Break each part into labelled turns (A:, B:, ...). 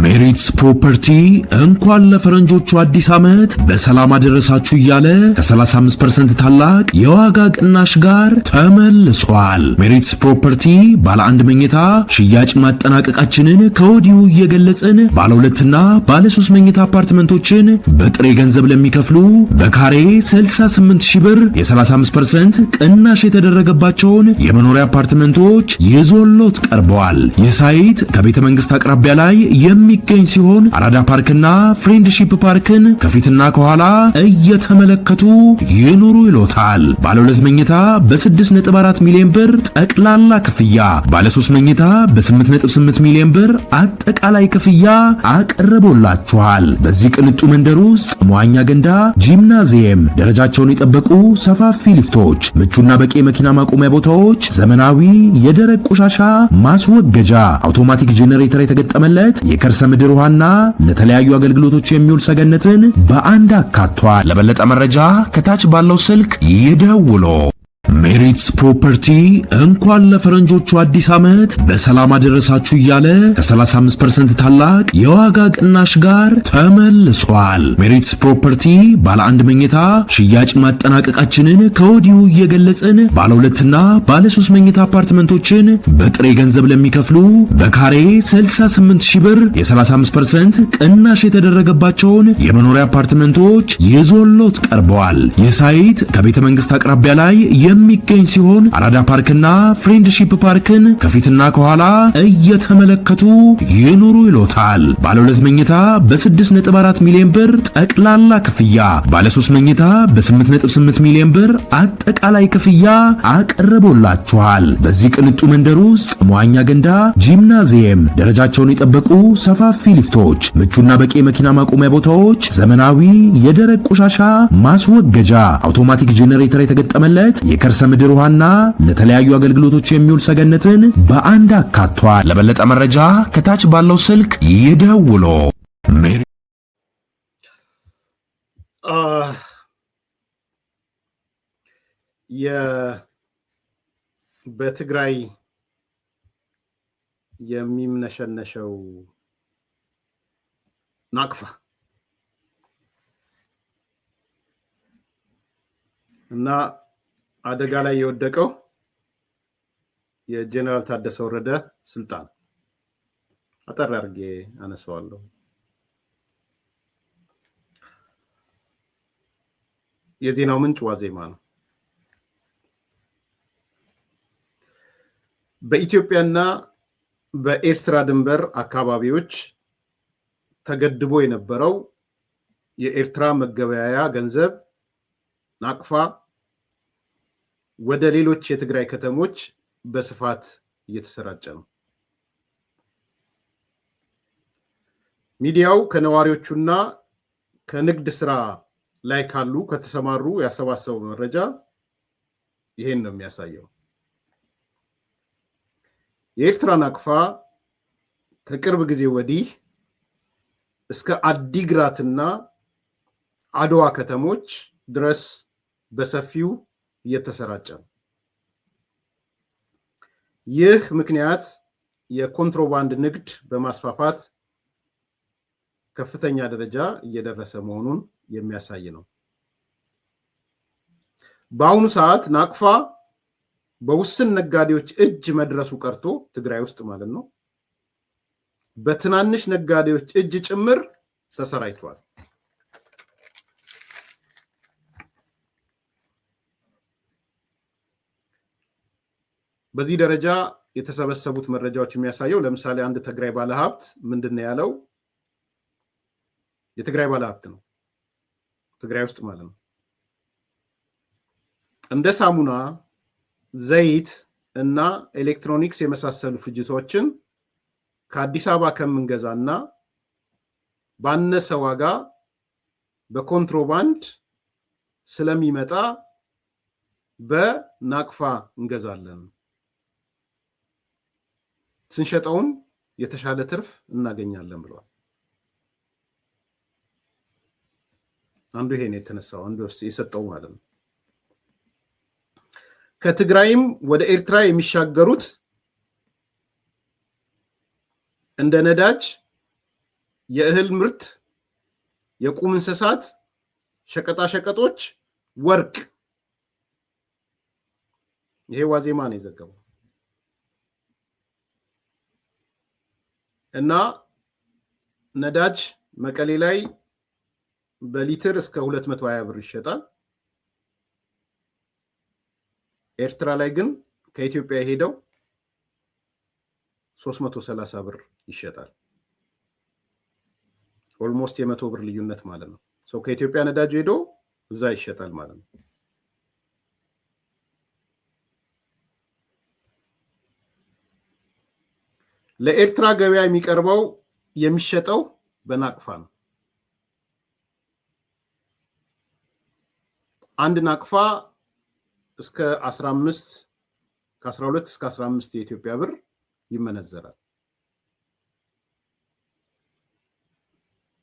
A: ሜሪትስ ፕሮፐርቲ እንኳን ለፈረንጆቹ አዲስ ዓመት በሰላም አደረሳችሁ እያለ ከ35% ታላቅ የዋጋ ቅናሽ ጋር ተመልሷል። ሜሪትስ ፕሮፐርቲ ባለ አንድ መኝታ ሽያጭ ማጠናቀቃችንን ከወዲሁ እየገለጽን ባለ ሁለትና ባለ 3 መኝታ አፓርትመንቶችን በጥሬ ገንዘብ ለሚከፍሉ በካሬ 68000 ብር የ35% ቅናሽ የተደረገባቸውን የመኖሪያ አፓርትመንቶች ይዞሎት ቀርበዋል። የሳይት ከቤተ መንግስት አቅራቢያ ላይ የሚገኝ ሲሆን አራዳ ፓርክና ፍሬንድሺፕ ፓርክን ከፊትና ከኋላ እየተመለከቱ ይኑሩ ይሎታል። ባለ 2 መኝታ በ6.4 ሚሊዮን ብር ጠቅላላ ክፍያ፣ ባለ 3 መኝታ በ8.8 ሚሊዮን ብር አጠቃላይ ክፍያ አቀርቦላችኋል። በዚህ ቅንጡ መንደር ውስጥ መዋኛ ገንዳ፣ ጂምናዚየም፣ ደረጃቸውን የጠበቁ ሰፋፊ ሊፍቶች፣ ምቹና በቂ መኪና ማቆሚያ ቦታዎች፣ ዘመናዊ የደረቅ ቆሻሻ ማስወገጃ፣ አውቶማቲክ ጄኔሬተር የተገጠመለት የከርሰ ምድር ውሃና ለተለያዩ አገልግሎቶች የሚውል ሰገነትን በአንድ አካቷል። ለበለጠ መረጃ ከታች ባለው ስልክ ይደውሉ። ሜሪትስ ፕሮፐርቲ እንኳን ለፈረንጆቹ አዲስ ዓመት በሰላም አደረሳችሁ እያለ ከ35% ታላቅ የዋጋ ቅናሽ ጋር ተመልሷል። ሜሪትስ ፕሮፐርቲ ባለ አንድ መኝታ ሽያጭ ማጠናቀቃችንን ከወዲሁ እየገለጽን ባለ ሁለትና ባለ 3 መኝታ አፓርትመንቶችን በጥሬ ገንዘብ ለሚከፍሉ በካሬ 68000 ብር የ35% ቅናሽ የተደረገባቸውን የመኖሪያ አፓርትመንቶች ይዞሎት ቀርበዋል። የሳይት ከቤተ መንግስት አቅራቢያ ላይ የሚገኝ ሲሆን አራዳ ፓርክና ፍሬንድሺፕ ፓርክን ከፊትና ከኋላ እየተመለከቱ ይኑሩ ይሎታል። ባለ 2 መኝታ በ6.4 ሚሊዮን ብር ጠቅላላ ክፍያ፣ ባለ 3 መኝታ በ8.8 ሚሊዮን ብር አጠቃላይ ክፍያ አቀርቦላችኋል። በዚህ ቅንጡ መንደር ውስጥ መዋኛ ገንዳ፣ ጂምናዚየም፣ ደረጃቸውን የጠበቁ ሰፋፊ ሊፍቶች፣ ምቹና በቂ መኪና ማቆሚያ ቦታዎች፣ ዘመናዊ የደረቅ ቆሻሻ ማስወገጃ፣ አውቶማቲክ ጄኔሬተር የተገጠመለት የከርሰ ምድር ውሃና ለተለያዩ አገልግሎቶች የሚውል ሰገነትን በአንድ አካቷል። ለበለጠ መረጃ ከታች ባለው ስልክ ይደውሉ።
B: በትግራይ የሚምነሸነሸው ናቅፋ እና አደጋ ላይ የወደቀው የጀነራል ታደሰ ወረደ ስልጣን አጠር አድርጌ አነሳዋለሁ። የዜናው ምንጭ ዋዜማ ነው። በኢትዮጵያና በኤርትራ ድንበር አካባቢዎች ተገድቦ የነበረው የኤርትራ መገበያያ ገንዘብ ናቅፋ ወደ ሌሎች የትግራይ ከተሞች በስፋት እየተሰራጨ ነው። ሚዲያው ከነዋሪዎቹና ከንግድ ስራ ላይ ካሉ ከተሰማሩ ያሰባሰበው መረጃ ይሄን ነው የሚያሳየው። የኤርትራ ናቅፋ ከቅርብ ጊዜ ወዲህ እስከ አዲግራትና አድዋ ከተሞች ድረስ በሰፊው እየተሰራጨ ነው። ይህ ምክንያት የኮንትሮባንድ ንግድ በማስፋፋት ከፍተኛ ደረጃ እየደረሰ መሆኑን የሚያሳይ ነው። በአሁኑ ሰዓት ናቅፋ በውስን ነጋዴዎች እጅ መድረሱ ቀርቶ ትግራይ ውስጥ ማለት ነው፣ በትናንሽ ነጋዴዎች እጅ ጭምር ተሰራጭቷል። በዚህ ደረጃ የተሰበሰቡት መረጃዎች የሚያሳየው ለምሳሌ አንድ ትግራይ ባለሀብት ምንድነው ያለው? የትግራይ ባለሀብት ነው፣ ትግራይ ውስጥ ማለት ነው። እንደ ሳሙና፣ ዘይት እና ኤሌክትሮኒክስ የመሳሰሉ ፍጆታዎችን ከአዲስ አበባ ከምንገዛና ባነሰ ዋጋ በኮንትሮባንድ ስለሚመጣ በናቅፋ እንገዛለን፣ ስንሸጠውም የተሻለ ትርፍ እናገኛለን ብለዋል። አንዱ ይሄን የተነሳው አንዱ የሰጠው ማለት ነው። ከትግራይም ወደ ኤርትራ የሚሻገሩት እንደ ነዳጅ፣ የእህል ምርት፣ የቁም እንስሳት፣ ሸቀጣሸቀጦች፣ ወርቅ። ይሄ ዋዜማ ነው የዘገበው። እና ነዳጅ መቀሌ ላይ በሊትር እስከ 220 ብር ይሸጣል። ኤርትራ ላይ ግን ከኢትዮጵያ የሄደው 330 ብር ይሸጣል። ኦልሞስት የ100 ብር ልዩነት ማለት ነው። ሰው ከኢትዮጵያ ነዳጅ ሄዶ እዛ ይሸጣል ማለት ነው። ለኤርትራ ገበያ የሚቀርበው የሚሸጠው በናቅፋ ነው። አንድ ናቅፋ እስከ 15 ከ12 እስከ 15 የኢትዮጵያ ብር ይመነዘራል።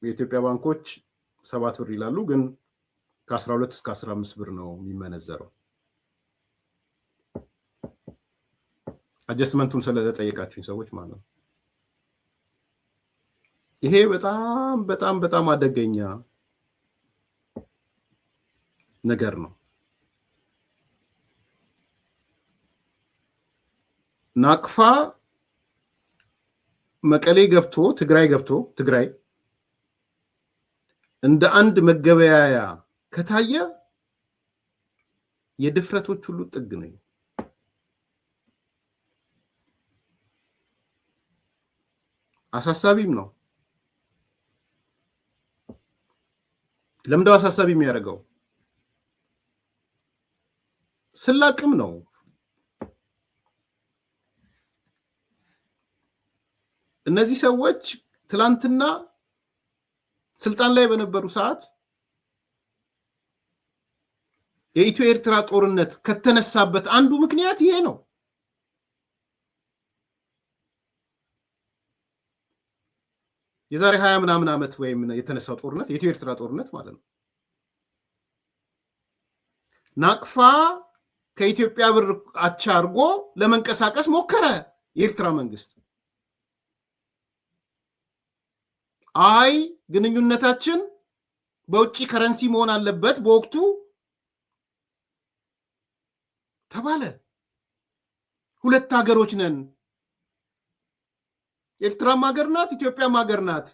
B: የኢትዮጵያ ባንኮች 7 ብር ይላሉ፣ ግን ከ12 እስከ 15 ብር ነው የሚመነዘረው። አጀስትመንቱን ስለጠየቃችሁኝ ሰዎች ማለት ነው። ይሄ በጣም በጣም በጣም አደገኛ ነገር ነው። ናቅፋ መቀሌ ገብቶ ትግራይ እንደ አንድ መገበያያ ከታየ የድፍረቶች ሁሉ ጥግ ነው። አሳሳቢም ነው። ለምንድነው አሳሳቢ የሚያደርገው? ስላቅም ነው። እነዚህ ሰዎች ትላንትና ስልጣን ላይ በነበሩ ሰዓት የኢትዮ ኤርትራ ጦርነት ከተነሳበት አንዱ ምክንያት ይሄ ነው። የዛሬ 20 ምናምን ዓመት ወይም የተነሳው ጦርነት የኢትዮ ኤርትራ ጦርነት ማለት ነው። ናቅፋ ከኢትዮጵያ ብር አቻ አድርጎ ለመንቀሳቀስ ሞከረ የኤርትራ መንግስት። አይ ግንኙነታችን በውጭ ከረንሲ መሆን አለበት በወቅቱ ተባለ። ሁለት ሀገሮች ነን፣ ኤርትራም ሀገር ናት፣ ኢትዮጵያም ሀገር ናት።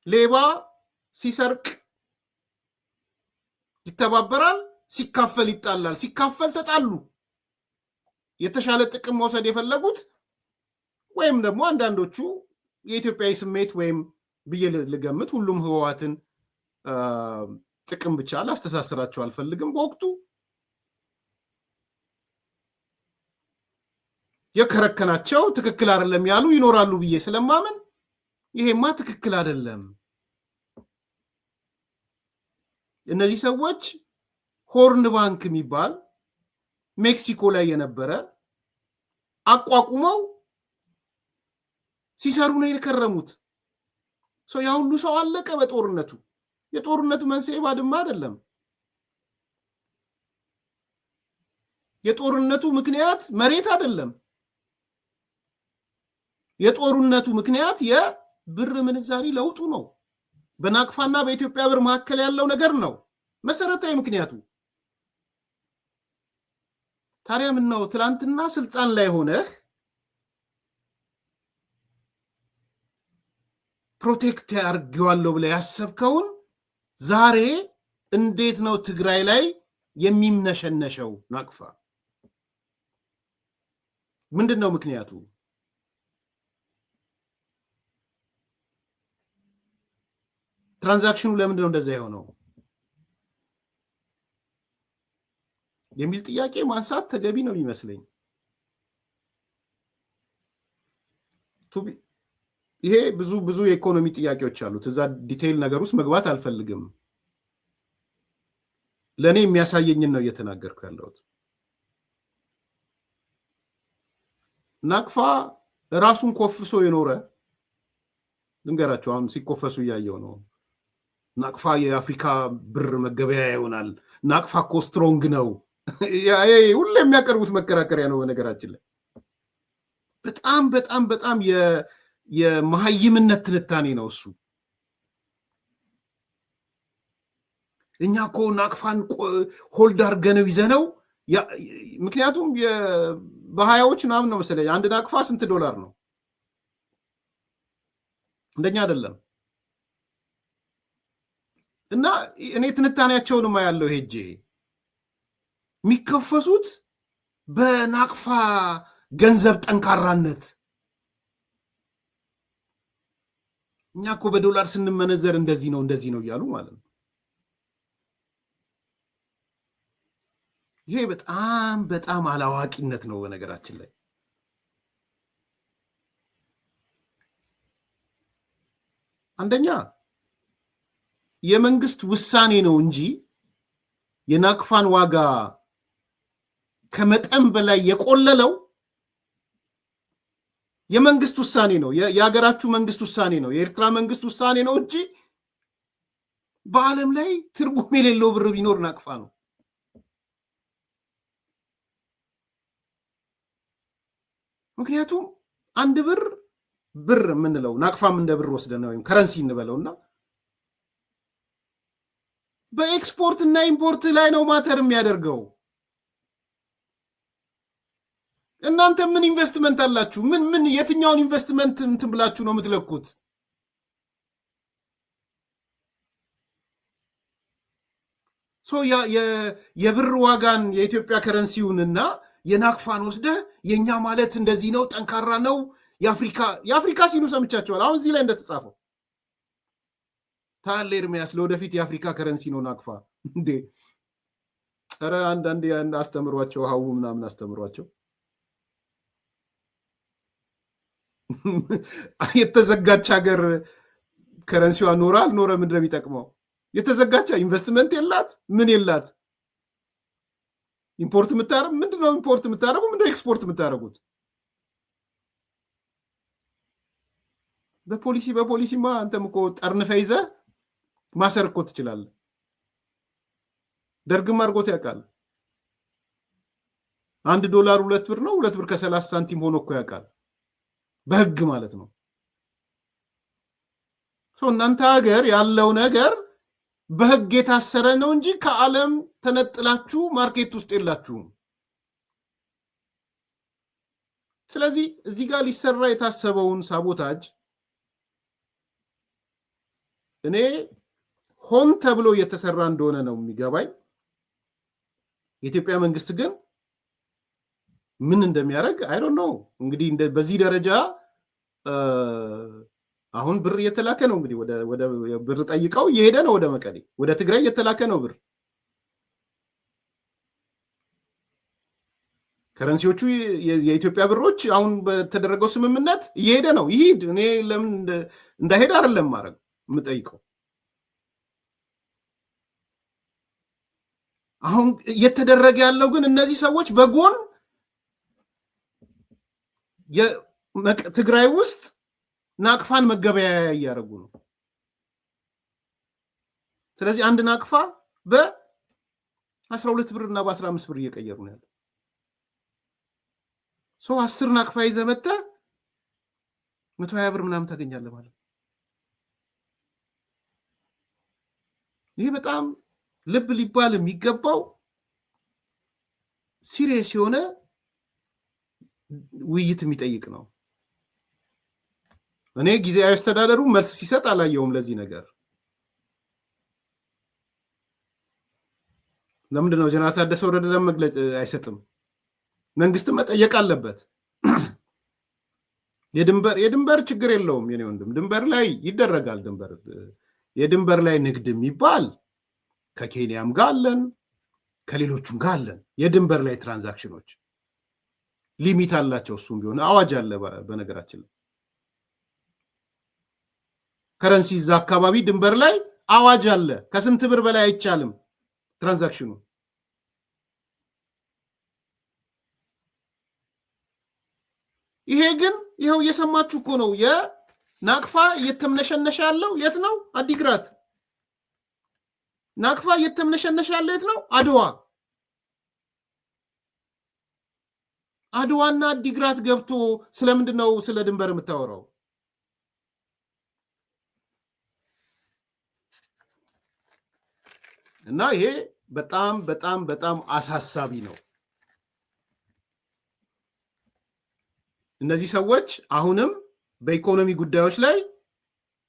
B: ሌባ ሲሰርቅ ይተባበራል፣ ሲካፈል ይጣላል። ሲካፈል ተጣሉ። የተሻለ ጥቅም መውሰድ የፈለጉት ወይም ደግሞ አንዳንዶቹ የኢትዮጵያዊ ስሜት ወይም ብዬ ልገምት ሁሉም ህወሓትን ጥቅም ብቻ ላስተሳስራቸው አልፈልግም። በወቅቱ የከረከናቸው ትክክል አይደለም ያሉ ይኖራሉ ብዬ ስለማምን ይሄማ ትክክል አይደለም። እነዚህ ሰዎች ሆርን ባንክ የሚባል ሜክሲኮ ላይ የነበረ አቋቁመው ሲሰሩ ነው የከረሙት። ያ ሁሉ ሰው አለቀ በጦርነቱ። የጦርነቱ መንስኤ ባድማ አይደለም። የጦርነቱ ምክንያት መሬት አይደለም። የጦርነቱ ምክንያት የብር ምንዛሪ ለውጡ ነው። በናቅፋና በኢትዮጵያ ብር መካከል ያለው ነገር ነው መሰረታዊ ምክንያቱ። ታዲያ ምን ነው ትላንትና ስልጣን ላይ ሆነህ ፕሮቴክት ያርገዋለሁ ብለህ ያሰብከውን ዛሬ እንዴት ነው ትግራይ ላይ የሚምነሸነሸው? ናቅፋ ምንድን ነው ምክንያቱ? ትራንዛክሽኑ ለምንድን ነው እንደዛ የሆነው የሚል ጥያቄ ማንሳት ተገቢ ነው የሚመስለኝ። ይሄ ብዙ የኢኮኖሚ ጥያቄዎች አሉት። እዛ ዲቴይል ነገር ውስጥ መግባት አልፈልግም። ለእኔ የሚያሳየኝን ነው እየተናገርኩ ያለሁት። ናቅፋ ራሱን ኮፍሶ የኖረ ልንገራቸው። አሁን ሲኮፈሱ እያየው ነው። ናቅፋ የአፍሪካ ብር መገበያ ይሆናል፣ ናቅፋ እኮ ስትሮንግ ነው። ሁሌ የሚያቀርቡት መከራከሪያ ነው። በነገራችን ላይ በጣም በጣም በጣም የመሀይምነት ትንታኔ ነው እሱ። እኛ እኮ ናቅፋን ሆልድ አድርገነው ይዘነው፣ ምክንያቱም በሀያዎች ምናምን ነው መሰለኝ አንድ ናቅፋ ስንት $? ነው? እንደኛ አይደለም። እና እኔ ትንታኔያቸውንማ ያለው ሄጄ የሚከፈሱት በናቅፋ ገንዘብ ጠንካራነት፣ እኛ እኮ በዶላር ስንመነዘር እንደዚህ ነው እያሉ ማለት ነው። ይሄ በጣም በጣም አላዋቂነት ነው። በነገራችን ላይ አንደኛ የመንግስት ውሳኔ ነው እንጂ የናቅፋን ዋጋ ከመጠን በላይ የቆለለው የመንግስት ውሳኔ ነው። የሀገራችሁ መንግስት ውሳኔ ነው። የኤርትራ መንግስት ውሳኔ ነው እንጂ በዓለም ላይ ትርጉም የሌለው ብር ቢኖር ናቅፋ ነው። ምክንያቱም አንድ ብር የምንለው ናቅፋም እንደ ብር ወስደን ወይም ከረንሲ እንበለውና በኤክስፖርት እና ኢምፖርት ላይ ነው ማተር የሚያደርገው። እናንተ ምን ኢንቨስትመንት አላችሁ? ምን የትኛውን ኢንቨስትመንት እንትን ብላችሁ ነው የምትለኩት? የብር ዋጋን የኢትዮጵያ ከረንሲውንና የናቅፋን ወስደህ የኛ ማለት እንደዚህ ነው፣ ጠንካራ ነው፣ የአፍሪካ ሲሉ ሰምቻቸዋል። አሁን እዚህ ላይ እንደተጻፈው ታለ ኤርሚያስ ለወደፊት የአፍሪካ ከረንሲ ነው ናቅፋ እንዴ? ኧረ አንዳንድ አስተምሯቸው፣ ሀው ምናምን አስተምሯቸው። የተዘጋች ሀገር ከረንሲዋ ኖረ አልኖረ ምንድን ነው የሚጠቅመው? የተዘጋች ኢንቨስትመንት የላት ምን የላት። ኢምፖርት የምታረጉ ምንድነው? ኢምፖርት የምታረጉ ምንድነው? ኤክስፖርት የምታረጉት? በፖሊሲማ አንተም እኮ ጠርንፈ ይዘህ ማሰር እኮ ትችላለህ። ደርግም አድርጎት ያውቃል። $1 2 ብር ነው፣ 2 ብር ከ30 ሳንቲም ሆኖ እኮ ያውቃል። በህግ ማለት ነው። እናንተ ሀገር ያለው ነገር በህግ የታሰረ ነው እንጂ ከዓለም ተነጥላችሁ ማርኬት ውስጥ የላችሁም። ስለዚህ እዚህ ጋር ሊሰራ የታሰበውን ሳቦታጅ እኔ ሆን ተብሎ እየተሰራ እንደሆነ ነው የሚገባኝ። የኢትዮጵያ መንግስት ግን ምን እንደሚያደርግ አይ ዶንት ኖ። እንግዲህ በዚህ ደረጃ አሁን ብር እየተላከ ነው። እንግዲህ ወደ ብር ጠይቀው እየሄደ ነው ወደ መቀሌ፣ ወደ ትግራይ እየተላከ ነው ብር። ከረንሲዎቹ የኢትዮጵያ ብሮች አሁን በተደረገው ስምምነት እየሄደ ነው። ይሄድ እኔ ለምን እንዳይሄድ አይደለም ማድረግ የምጠይቀው። አሁን እየተደረገ ያለው ግን እነዚህ ሰዎች በጎን ትግራይ ውስጥ ናቅፋን መገበያያ እያደረጉ ነው። ስለዚህ አንድ ናቅፋ በ12 ብር እና በ15 ብር እየቀየሩ ነው ያለው። 10 ናቅፋ ይዘህ መጥተህ 120 ብር ምናምን ታገኛለህ ማለት ነው። ይህ በጣም ልብ ሊባል የሚገባው ሲሪየስ የሆነ ውይይት የሚጠይቅ ነው። እኔ ጊዜያዊ አስተዳደሩ መልስ ሲሰጥ አላየውም ለዚህ ነገር። ለምንድን ነው ጀነራል ታደሰ ወረደ ለመግለጽ አይሰጥም? መንግስት መጠየቅ አለበት። የድንበር ችግር የለውም የኔ ወንድም፣ ድንበር ላይ ይደረጋል። የድንበር ላይ ንግድ የሚባል ከኬንያም ጋር አለን፣ ከሌሎቹም ጋር አለን። የድንበር ላይ ትራንዛክሽኖች ሊሚት አላቸው። እሱም ቢሆን አዋጅ አለ። በነገራችን ላይ ከረንሲ እዛ አካባቢ ድንበር ላይ አዋጅ አለ። ከስንት ብር በላይ አይቻልም ትራንዛክሽኑ። ይሄ ግን ይኸው እየሰማችሁ እኮ ነው። የናቅፋ እየተምነሸነሸ ያለው የት ነው? አዲግራት። ናቅፋ እየተምነሸነሸ ያለው የት ነው? አድዋ። አድዋና አዲግራት ገብቶ ስለምንድነው ስለ ድንበር የምታወራው? እና ይሄ በጣም በጣም በጣም አሳሳቢ ነው። እነዚህ ሰዎች አሁንም በኢኮኖሚ ጉዳዮች ላይ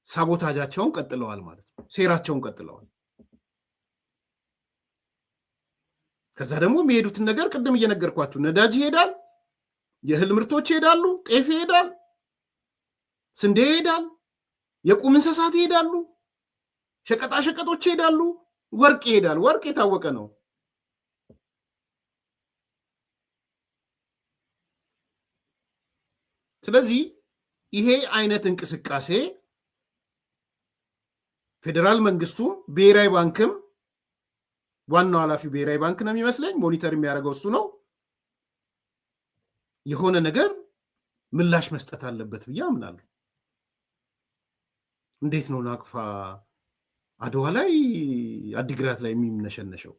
B: ሳቦታጃቸውን ቀጥለዋል ማለት ነው። ሴራቸውን ቀጥለዋል። ከዛ ደግሞ የሚሄዱትን ነገር ቅድም እየነገርኳችሁ ነዳጅ ይሄዳል፣ የእህል ምርቶች ይሄዳሉ፣ ጤፍ ይሄዳል፣ ስንዴ ይሄዳል፣ የቁም እንስሳት ይሄዳሉ፣ ሸቀጣሸቀጦች ይሄዳሉ፣ ወርቅ ይሄዳል። ወርቅ የታወቀ ነው። ስለዚህ ይሄ አይነት እንቅስቃሴ ፌዴራል መንግስቱም ብሔራዊ ባንክም ዋናው ኃላፊ ብሔራዊ ባንክ ነው የሚመስለኝ፣ ሞኒተር የሚያደርገው እሱ ነው። የሆነ ነገር ምላሽ መስጠት አለበት ብዬ አምናለሁ። እንዴት ነው ናቅፋ አድዋ ላይ አዲግራት ላይ የሚነሸነሸው?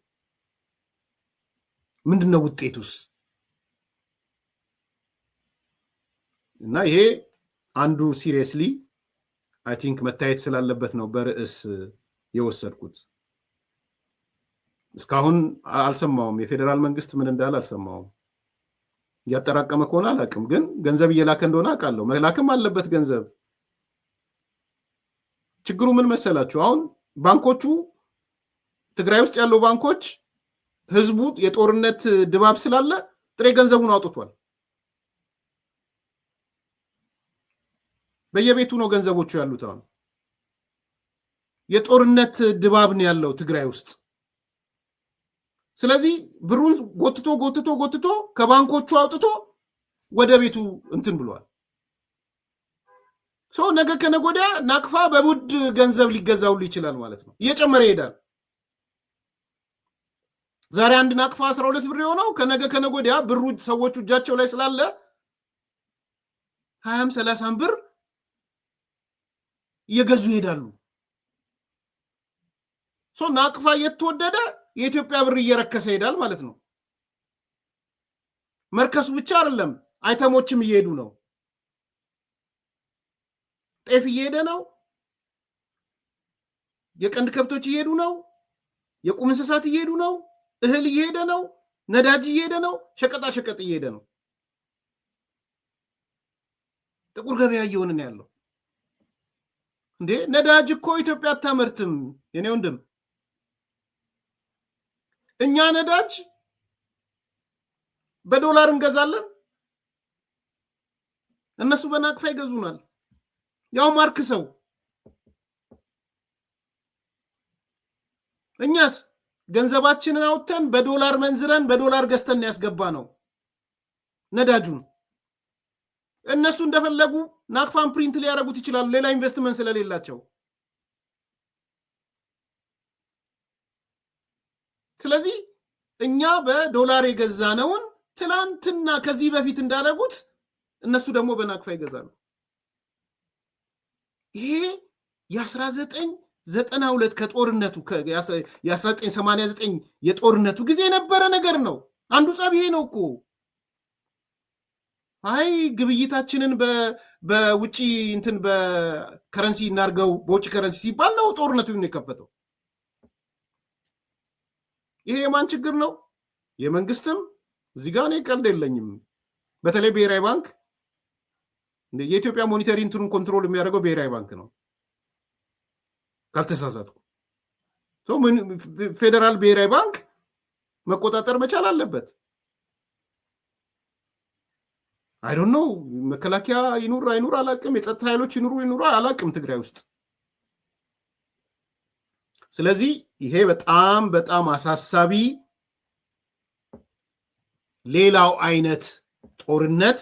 B: ምንድነው ውጤቱስ? እና ይሄ አንዱ ሲሪየስሊ አይ ቲንክ መታየት ስላለበት ነው በርዕስ የወሰድኩት። እስካሁን አልሰማውም። የፌዴራል መንግስት ምን እንዳለ አልሰማውም። እያጠራቀመ ከሆነ አላውቅም፣ ግን ገንዘብ እየላከ እንደሆነ አውቃለሁ። መላክም አለበት ገንዘብ። ችግሩ ምን መሰላችሁ? አሁን ባንኮቹ ትግራይ ውስጥ ያሉ ባንኮች ህዝቡ የጦርነት ድባብ ስላለ ጥሬ ገንዘቡን አውጥቷል። በየቤቱ ነው ገንዘቦቹ ያሉት። አሁን የጦርነት ድባብ ነው ያለው ትግራይ ውስጥ። ስለዚህ ብሩን ጎትቶ ጎትቶ ጎትቶ ከባንኮቹ አውጥቶ ወደ ቤቱ እንትን ብሏል። ሰው ነገ ከነገ ወዲያ ናቅፋ በቡድ ገንዘብ ሊገዛውሉ ይችላል ማለት ነው። እየጨመረ ይሄዳል። ዛሬ አንድ ናቅፋ 12 ብር የሆነው ከነገ ከነገ ወዲያ ብሩ ሰዎቹ እጃቸው ላይ ስላለ 20 30 ብር እየገዙ ይሄዳሉ። ሰው ናቅፋ እየተወደደ የኢትዮጵያ ብር እየረከሰ ይሄዳል ማለት ነው። መርከሱ ብቻ አይደለም፣ አይተሞችም እየሄዱ ነው። ጤፍ እየሄደ ነው። የቀንድ ከብቶች እየሄዱ ነው። የቁም እንስሳት እየሄዱ ነው። እህል እየሄደ ነው። ነዳጅ እየሄደ ነው። ሸቀጣ ሸቀጥ እየሄደ ነው። ጥቁር ገበያ እየሆነ ነው ያለው። እንዴ ነዳጅ እኮ ኢትዮጵያ አታመርትም የኔ ወንድም። እኛ ነዳጅ በዶላር እንገዛለን፣ እነሱ በናቅፋ ይገዙናል። ያው ማርክ ሰው። እኛስ ገንዘባችንን አውጥተን በዶላር መንዝረን በዶላር ገዝተን ያስገባ ነው ነዳጁን። እነሱ እንደፈለጉ ናቅፋን ፕሪንት ሊያደርጉት ይችላሉ፣ ሌላ ኢንቨስትመንት ስለሌላቸው። ስለዚህ እኛ በዶላር የገዛነውን ትላንትና ከዚህ በፊት እንዳደረጉት እነሱ ደግሞ በናቅፋ ይገዛሉ። ይሄ የ1992 ከጦርነቱ የ1989 የጦርነቱ ጊዜ የነበረ ነገር ነው። አንዱ ጸብ ይሄ ነው እኮ። አይ ግብይታችንን በውጪ እንትን በከረንሲ እናርገው፣ በውጪ ከረንሲ ሲባል ነው ጦርነቱ የከፈተው። ይሄ የማን ችግር ነው? የመንግስትም። እዚህ ጋር እኔ ቀልድ የለኝም። በተለይ ብሔራዊ ባንክ፣ የኢትዮጵያ ሞኒተሪ እንትኑን ኮንትሮል የሚያደርገው ብሔራዊ ባንክ ነው ካልተሳሳትኩ። ፌዴራል ብሔራዊ ባንክ መቆጣጠር መቻል አለበት። አይ ዶንት ኖ መከላከያ ይኑር አይኑር አላቅም፣ የጸጥታ ኃይሎች ይኑሩ ይኑሩ አላቅም ትግራይ ውስጥ። ስለዚህ ይሄ በጣም በጣም አሳሳቢ ሌላው አይነት ጦርነት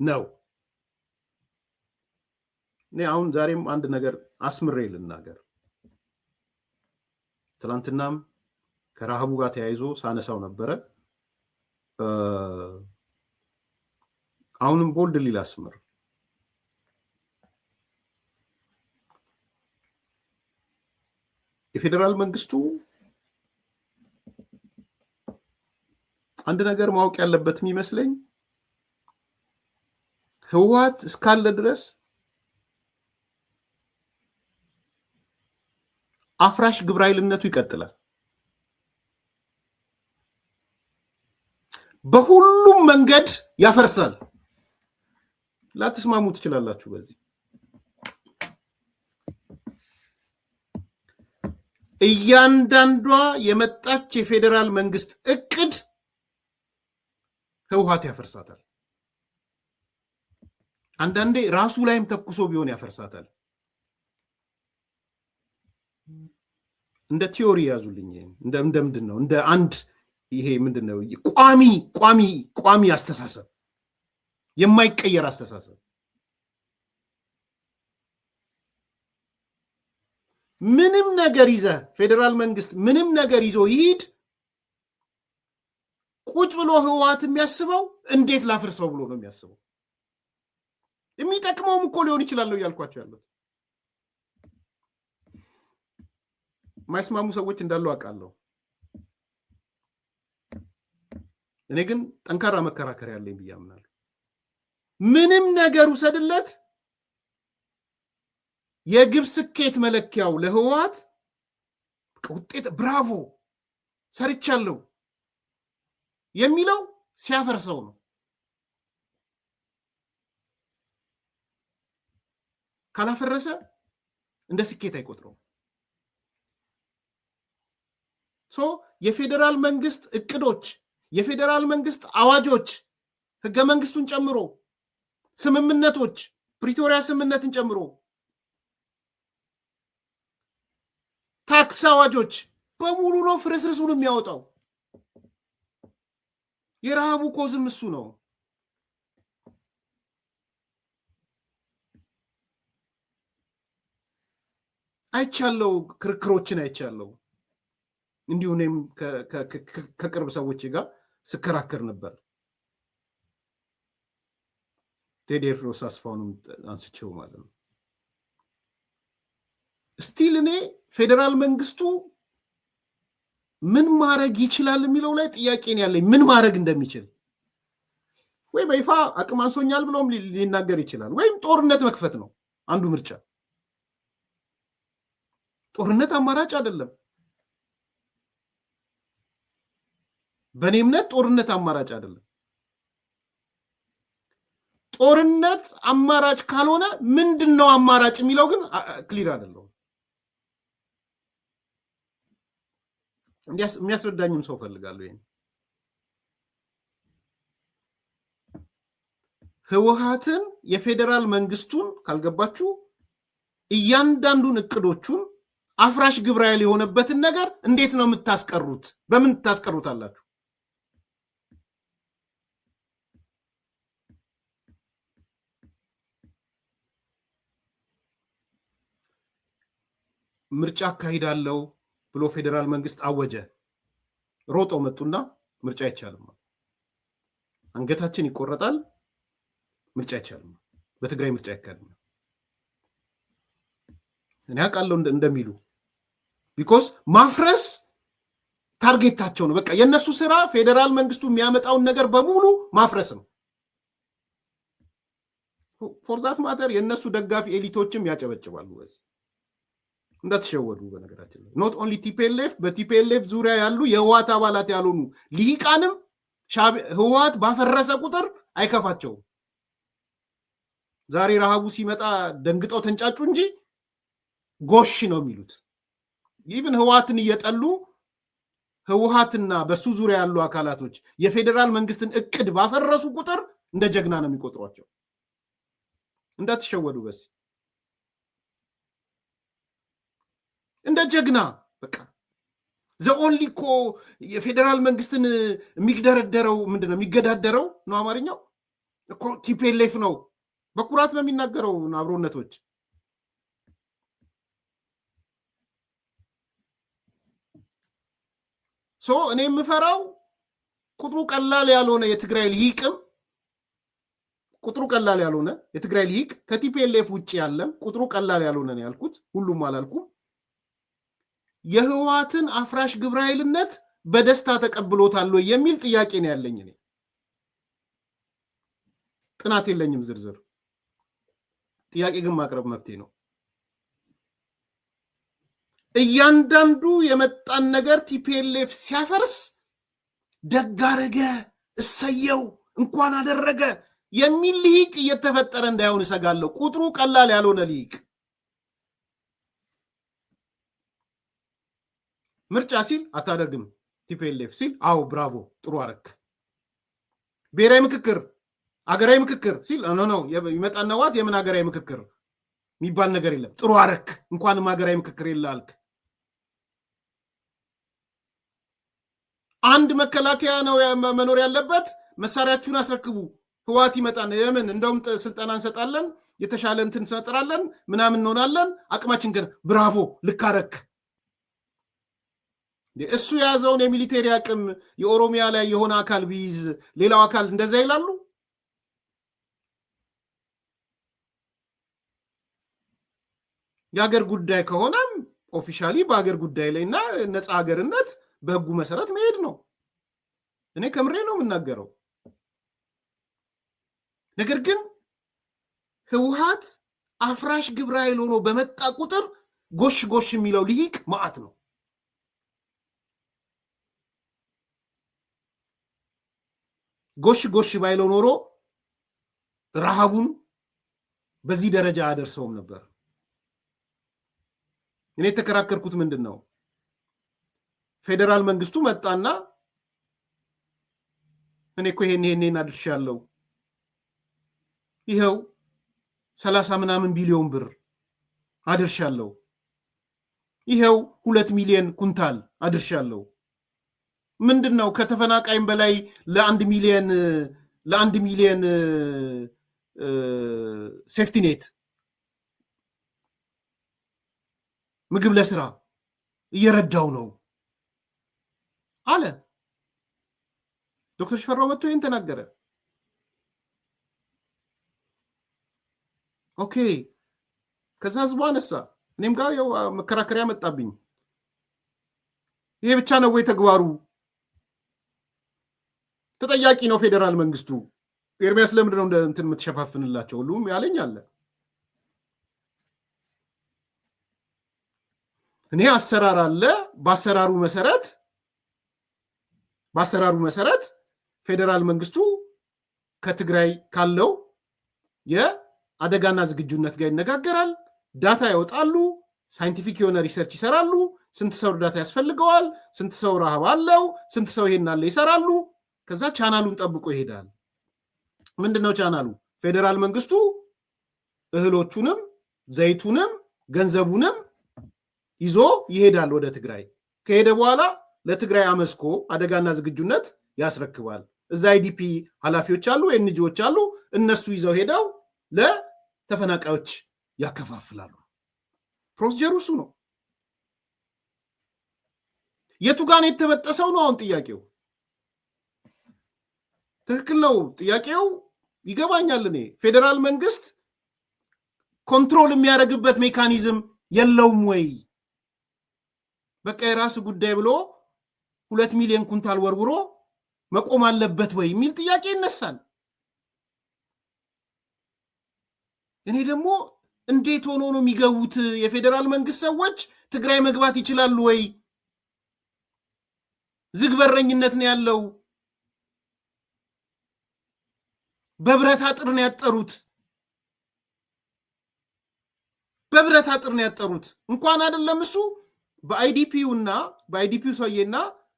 B: ነው። እኔ አሁን ዛሬም አንድ ነገር አስምሬ ልናገር። ትላንትናም ከረሃቡ ጋር ተያይዞ ሳነሳው ነበረ። አሁንም ቦልድ ሊል አስምር። የፌዴራል መንግስቱ አንድ ነገር ማወቅ ያለበት የሚመስለኝ ህወሓት እስካለ ድረስ አፍራሽ ግብረ ኃይልነቱ ይቀጥላል። በሁሉም መንገድ ያፈርሳል። ላትስማሙ ትችላላችሁ በዚህ። እያንዳንዷ የመጣች የፌዴራል መንግስት እቅድ ህወሓት ያፈርሳታል። አንዳንዴ ራሱ ላይም ተኩሶ ቢሆን ያፈርሳታል። እንደ ቲዮሪ ያዙልኝ። እንደ ምንድን ነው? እንደ አንድ ይሄ ምንድን ነው? ቋሚ አስተሳሰብ፣ የማይቀየር አስተሳሰብ። ምንም ነገር ይዘ ፌዴራል መንግስት ምንም ነገር ይዞ ይሂድ፣ ቁጭ ብሎ ህወሓት የሚያስበው እንዴት ላፍርሰው ብሎ ነው የሚያስበው። የሚጠቅመውም እኮ ሊሆን ይችላል ነው እያልኳቸው ያለው። የማይስማሙ ሰዎች እንዳሉ አውቃለሁ። እኔ ግን ጠንካራ መከራከሪያ ያለኝ ብዬ አምናለሁ። ምንም ነገር ውሰድለት፣ የግብ ስኬት መለኪያው ለህወሓት ውጤት ብራቮ ሰርቻለሁ የሚለው ሲያፈርሰው ነው። ካላፈረሰ እንደ ስኬት አይቆጥረውም። የፌዴራል መንግስት እቅዶች፣ የፌዴራል መንግስት አዋጆች፣ ህገ መንግስቱን ጨምሮ ስምምነቶች፣ ፕሪቶሪያ ስምምነትን ጨምሮ ታክስ አዋጆች በሙሉ ነው ፍርስርሱን የሚያወጣው። የረሃቡ ኮዝም እሱ ነው። አይቻለው፣ ክርክሮችን አይቻለው። እንዲሁ እኔም ከቅርብ ሰዎች ጋር ስከራከር ነበር። ቴዎድሮስ አስፋውንም አንስቼው ማለት ነው። ስቲል እኔ ፌዴራል መንግስቱ ምን ማድረግ ይችላል የሚለው ላይ ጥያቄን ያለኝ፣ ምን ማድረግ እንደሚችል ወይ በይፋ አቅም አንሶኛል ብሎም ሊናገር ይችላል፣ ወይም ጦርነት መክፈት ነው አንዱ ምርጫ። ጦርነት አማራጭ አይደለም። በእኔ እምነት ጦርነት አማራጭ አይደለም። ጦርነት አማራጭ ካልሆነ ምንድን ነው አማራጭ የሚለው ግን ክሊር አይደለም። የሚያስረዳኝም ሰው ፈልጋለሁ። ይሄን ህወሓትን የፌዴራል መንግስቱን ካልገባችሁ እያንዳንዱን እቅዶቹን አፍራሽ ግብረ ኃይል የሆነበትን ነገር እንዴት ነው የምታስቀሩት? በምን ታስቀሩታላችሁ? ምርጫ አካሂዳለሁ ብሎ ፌዴራል መንግስት አወጀ። ሮጠው መጡና ምርጫ አይቻልም፣ አንገታችን ይቆረጣል፣ ምርጫ አይቻልም፣ በትግራይ ምርጫ አይካሄድም። እኔ አውቃለሁ እንደሚሉ ቢኮዝ ማፍረስ ታርጌታቸው ነው። በቃ የነሱ ስራ ፌዴራል መንግስቱ የሚያመጣውን ነገር በሙሉ ማፍረስ ነው። ፎር ዛት ማተር የነሱ ደጋፊ ኤሊቶችም ያጨበጭባሉ። በዚህ እንዳትሸወዱ። በነገራችን ላይ ኖት ኦንሊ ቲፒኤልኤፍ፣ በቲፒኤልኤፍ ዙሪያ ያሉ የህወሓት አባላት ያልሆኑ ልሂቃንም ህወሓት ባፈረሰ ቁጥር አይከፋቸውም። ዛሬ ረሃቡ ሲመጣ ደንግጠው ተንጫጩ እንጂ ጎሽ ነው የሚሉት። ኢቭን ህወሓትን እየጠሉ ህወሓትና በሱ ዙሪያ ያሉ አካላቶች የፌዴራል መንግስትን እቅድ ባፈረሱ ቁጥር እንደ ጀግና ነው የሚቆጥሯቸው። እንዳትሸወዱ። በስ እንደ ጀግና በቃ ዘኦንሊ እኮ የፌዴራል መንግስትን የሚገዳደረው ምንድነው? የሚገዳደረው ነው አማርኛው እኮ ቲፒኤልኤፍ ነው። በኩራት ነው የሚናገረው አብሮነቶች። እኔ የምፈራው ቁጥሩ ቀላል ያልሆነ የትግራይ ልሂቅም ቁጥሩ ቀላል ያልሆነ የትግራይ ልሂቅ ከቲፒኤልኤፍ ውጭ ያለም ቁጥሩ ቀላል ያልሆነ ነው ያልኩት፣ ሁሉም አላልኩም። የህወሓትን አፍራሽ ግብረ ኃይልነት በደስታ ተቀብሎታል የሚል ጥያቄ ነው ያለኝ። እኔ ጥናት የለኝም ዝርዝር ጥያቄ ግን ማቅረብ መብቴ ነው። እያንዳንዱ የመጣን ነገር ቲፒኤልኤፍ ሲያፈርስ ደጋረገ እሰየው እንኳን አደረገ የሚል ልሂቅ እየተፈጠረ እንዳይሆን እሰጋለሁ። ቁጥሩ ቀላል ያልሆነ ልሂቅ ምርጫ ሲል አታደርግም ቲፒኤልኤፍ ሲል አዎ ብራቮ ጥሩ አረክ፣ ብሔራዊ ምክክር አገራዊ ምክክር ሲል ነው ይመጣና ዋት የምን አገራዊ ምክክር የሚባል ነገር የለም። ጥሩ አረክ እንኳንም አገራዊ ምክክር ይላልክ። አንድ መከላከያ ነው መኖር ያለበት። መሳሪያችሁን አስረክቡ። ህዋት ይመጣን የምን እንደውም ስልጠና እንሰጣለን የተሻለ እንትን እንሰጥራለን ምናምን እንሆናለን አቅማችን ግን ብራቮ ልካረክ። እሱ የያዘውን የሚሊቴሪ አቅም የኦሮሚያ ላይ የሆነ አካል ቢይዝ ሌላው አካል እንደዛ ይላሉ። የሀገር ጉዳይ ከሆነም ኦፊሻሊ በሀገር ጉዳይ ላይ እና ነፃ ሀገርነት በህጉ መሰረት መሄድ ነው። እኔ ከምሬ ነው የምናገረው። ነገር ግን ህወሓት አፍራሽ ግብረ ኃይል ሆኖ በመጣ ቁጥር ጎሽ ጎሽ የሚለው ልሂቅ ማዕት ነው። ጎሽ ጎሽ ባይለው ኖሮ ረሃቡን በዚህ ደረጃ አደርሰውም ነበር። እኔ የተከራከርኩት ምንድን ነው? ፌዴራል መንግስቱ መጣና እኔ እኮ ይሄን አድርሻለሁ፣ ይኸው 30 ምናምን ቢሊዮን ብር አድርሻለሁ፣ ይኸው 2 ሚሊዮን ኩንታል አድርሻለሁ። ምንድን ነው ከተፈናቃይም በላይ ለ1 ሚሊዮን ሴፍቲኔት ምግብ ለስራ እየረዳው ነው አለ ዶክተር ሽፈራው መጥቶ ይህን ተናገረ። ኦኬ ከዛ ህዝቡ አነሳ። እኔም ጋር ያው መከራከሪያ መጣብኝ። ይሄ ብቻ ነው ወይ ተግባሩ? ተጠያቂ ነው ፌዴራል መንግስቱ። ኤርሚያስ ለምንድን ነው እንትን የምትሸፋፍንላቸው? ሁሉም ያለኝ አለ። እኔ አሰራር አለ። በአሰራሩ መሰረት ፌዴራል መንግስቱ ከትግራይ ካለው የአደጋና ዝግጁነት ጋር ይነጋገራል። ዳታ ያወጣሉ። ሳይንቲፊክ የሆነ ሪሰርች ይሰራሉ። ስንት ሰው እርዳታ ያስፈልገዋል፣ ስንት ሰው ረሃብ አለው፣ ስንት ሰው ይሄን አለ ይሰራሉ። ከዛ ቻናሉን ጠብቆ ይሄዳል። ምንድነው ቻናሉ? ፌዴራል መንግስቱ እህሎቹንም ዘይቱንም ገንዘቡንም ይዞ ይሄዳል ወደ ትግራይ። ከሄደ በኋላ ለትግራይ አመስኮ አደጋና ዝግጁነት ያስረክባል። እዛ አይዲፒ ኃላፊዎች አሉ፣ ኤንጂዎች አሉ። እነሱ ይዘው ሄደው ለተፈናቃዮች ያከፋፍላሉ። ፕሮሲጀሩ እሱ ነው። የቱ ጋር ነው የተበጠሰው ነው አሁን ጥያቄው። ትክክል ነው ጥያቄው፣ ይገባኛል። እኔ ፌዴራል መንግስት ኮንትሮል የሚያደርግበት ሜካኒዝም የለውም ወይ? በቃ የራስ ጉዳይ ብሎ 2 ሚሊዮን ኩንታል ወርውሮ መቆም አለበት ወይ የሚል ጥያቄ ይነሳል። እኔ ደግሞ እንዴት ሆኖ ነው የሚገቡት? የፌዴራል መንግስት ሰዎች ትግራይ መግባት ይችላሉ ወይ? ዝግ በረኝነት ነው ያለው። በብረት አጥር ነው ያጠሩት። እንኳን አይደለም እሱ በአይዲፒው ሰውዬና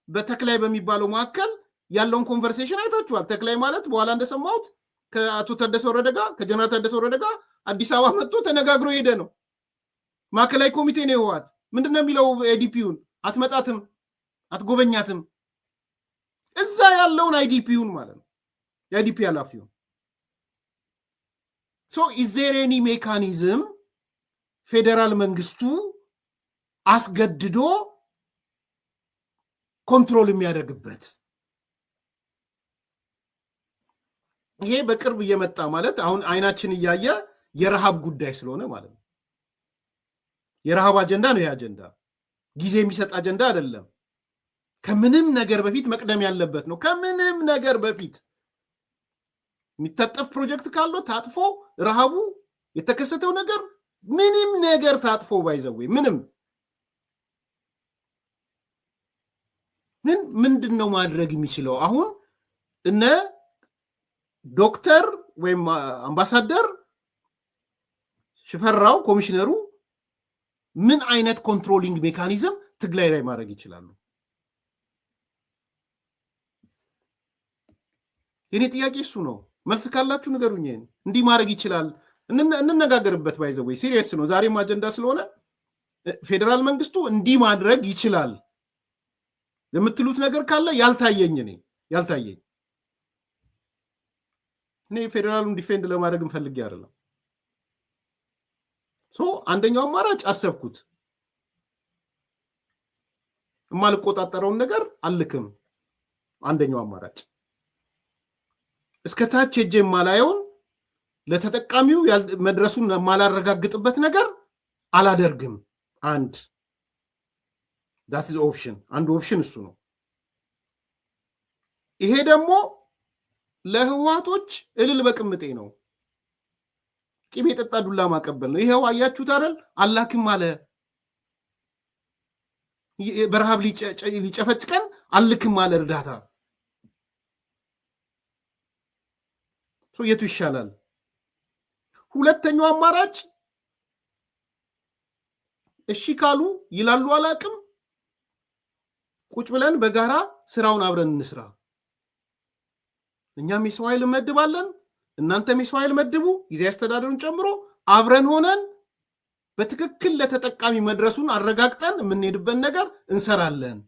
B: በተክላይ በሚባለው መካከል ያለውን ኮንቨርሴሽን አይታችኋል። ተክላይ ማለት በኋላ እንደሰማሁት ከአቶ ታደሰ ወረደ ጋር ከጀነራል ታደሰ ወረደ ጋር አዲስ አበባ መጥቶ ተነጋግሮ ሄደ ነው። ማዕከላዊ ኮሚቴ ነው ህወሓት። ምንድነው የሚለው? አይዲፒውን አትመጣትም፣ አትጎበኛትም። እዛ ያለውን አይዲፒውን ማለት ነው፣ የአይዲፒ ኃላፊውን። ሶ ኢዝ ዜር ኤኒ ሜካኒዝም ፌዴራል መንግስቱ አስገድዶ ኮንትሮል የሚያደርግበት? ይሄ በቅርብ እየመጣ ማለት አሁን አይናችን እያየ የረሃብ ጉዳይ ስለሆነ ማለት ነው። የረሃብ አጀንዳ ነው። ይሄ አጀንዳ ጊዜ የሚሰጥ አጀንዳ አይደለም። ከምንም ነገር በፊት መቅደም ያለበት ነው። ከምንም ነገር በፊት የሚታጠፍ ፕሮጀክት ካለው ታጥፎ ረሃቡ የተከሰተው ነገር ምንም ነገር ታጥፎ ባይዘው ምንድነው ማድረግ የሚችለው? አሁን እነ ዶክተር ወይም አምባሳደር ሽፈራው ኮሚሽነሩ ምን አይነት ኮንትሮሊንግ ሜካኒዝም ትግራይ ላይ ማድረግ ይችላሉ? የኔ ጥያቄ እሱ ነው። መልስ ካላችሁ ንገሩኝ። እንዲህ ማድረግ ይችላል እንነጋገርበት። ባይዘው ሲሪየስ ነው። ዛሬም አጀንዳ ስለሆነ ፌዴራል መንግስቱ እንዲህ ማድረግ ይችላል የምትሉት ነገር ካለ ያልታየኝ እኔ ፌዴራሉን ዲፌንድ ለማድረግ እንፈልግ አይደለም። አንደኛው አማራጭ አሰብኩት የማልቆጣጠረውን ነገር አልክም። አንደኛው አማራጭ እስከታች ሄጄ የማላየውን ለተጠቃሚው መድረሱን የማላረጋግጥበት ነገር አላደርግም። that is option አንዱ ኦፕሽን እሱ ነው። ይሄ ደግሞ ለህዋቶች እልል በቅምጤ ነው። ቂቤ ጠጣ ዱላ ማቀበል ነው። ይሄው አያችሁት አይደል? አላክም አለ በረሃብ ሊጨፈጭቀን አልክም አለ እርዳታ። የቱ ይሻላል? ሁለተኛው አማራጭ እሺ ካሉ ይላሉ አላቅም፣ ቁጭ ብለን በጋራ ስራውን አብረን እንስራ። እኛም የሰው ኃይል መድባለን፣ እናንተም የሰው ኃይል መድቡ፣ ጊዜ አስተዳደሩን ጨምሮ አብረን ሆነን በትክክል ለተጠቃሚ መድረሱን አረጋግጠን የምንሄድበት ነገር እንሰራለን።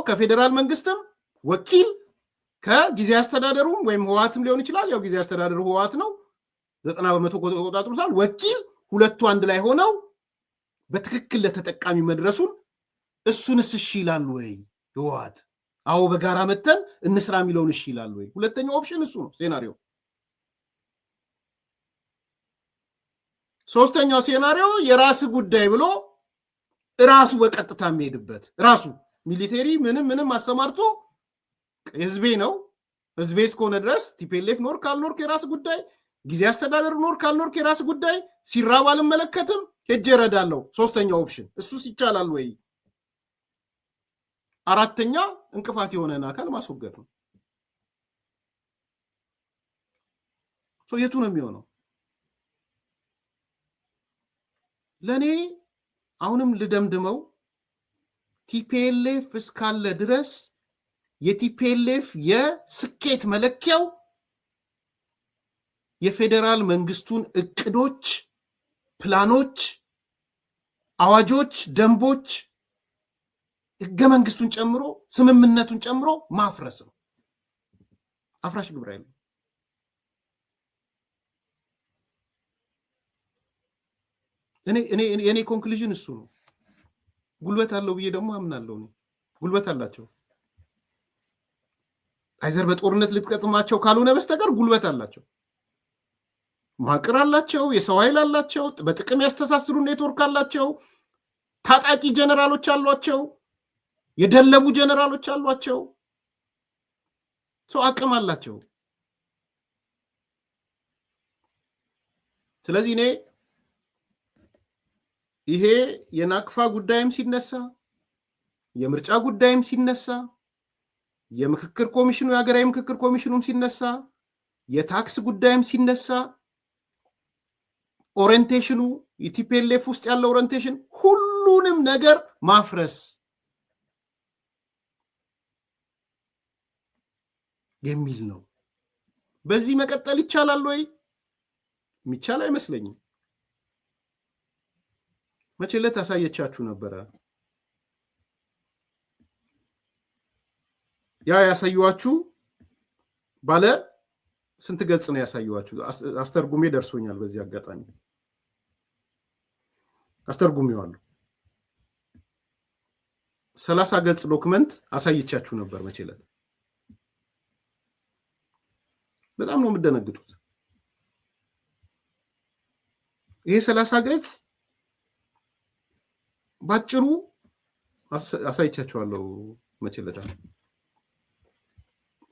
B: ከፌዴራል መንግስትም ወኪል ከጊዜ አስተዳደሩም ወይም ህዋትም ሊሆን ይችላል። ያው ጊዜ አስተዳደሩ ህዋት ነው፣ 90% ቆጣጥሮታል። ወኪል ሁለቱ አንድ ላይ ሆነው በትክክል ለተጠቃሚ መድረሱን እሱንስ እሺ ይላሉ ወይ ህዋት? አዎ በጋራ መተን እንስራ የሚለውን እሺ ይላሉ ወይ? ሁለተኛው ኦፕሽን እሱ ነው ሴናሪዮ። ሶስተኛው ሴናሪዮ የራስ ጉዳይ ብሎ ራሱ በቀጥታ የሚሄድበት ራሱ ሚሊቴሪ ምንም አሰማርቶ ህዝቤ ነው ህዝቤ እስከሆነ ድረስ ቲፒኤልኤፍ ኖር ካልኖርክ የራስ ጉዳይ፣ ጊዜ አስተዳደር ኖር ካልኖርክ የራስ ጉዳይ፣ ሲራብ አልመለከትም ሄጄ እረዳለሁ። ሶስተኛው ኦፕሽን እሱስ ይቻላል ወይ? አራተኛ እንቅፋት የሆነን አካል ማስወገድ ነው። የቱ ነው የሚሆነው? ለእኔ አሁንም ልደምድመው ቲፒኤልኤፍ እስካለ ድረስ የቲፒኤልኤፍ የስኬት መለኪያው የፌዴራል መንግስቱን እቅዶች፣ ፕላኖች፣ አዋጆች፣ ደንቦች፣ ህገ መንግስቱን ጨምሮ ስምምነቱን ጨምሮ ማፍረስ ነው። አፍራሽ ግብረ ኃይል እኔ ኮንክሉዥን እሱ ነው። ጉልበት አለው ብዬ ደግሞ አምናለሁ። ጉልበት አላቸው። አይዘር በጦርነት ልትቀጥማቸው ካልሆነ በስተቀር ጉልበት አላቸው። መዋቅር አላቸው፣ የሰው ኃይል አላቸው፣ በጥቅም ያስተሳስሩ ኔትወርክ አላቸው፣ ታጣቂ ጀነራሎች አሏቸው፣ የደለቡ ጀነራሎች አሏቸው። አቅም አላቸው። ስለዚህ እኔ ይሄ የናቅፋ ጉዳይም ሲነሳ፣ የምርጫ ጉዳይም ሲነሳ፣ የምክክር ኮሚሽኑ የሀገራዊ ምክክር ኮሚሽኑም ሲነሳ፣ የታክስ ጉዳይም ሲነሳ፣ ኦሪንቴሽኑ የቲፒኤልኤፍ ውስጥ ያለው ኦሪንቴሽን ሁሉንም ነገር ማፍረስ የሚል ነው። በዚህ መቀጠል ይቻላል ወይ? የሚቻል አይመስለኝም። መቼ ዕለት አሳየቻችሁ ነበረ። ያሳዩዋችሁ ባለ ስንት ገጽ ነው ያሳዩዋችሁ? አስተርጉሜ ደርሶኛል። በዚህ አጋጣሚ አስተርጉሜዋለሁ። 30 ገጽ ዶክመንት አሳይቻችሁ ነበር መቼ ዕለት። በጣም ነው የምደነግጡት። ይሄ 30 ገጽ ባጭሩ አሳይቻችኋለሁ መቼ ዕለት።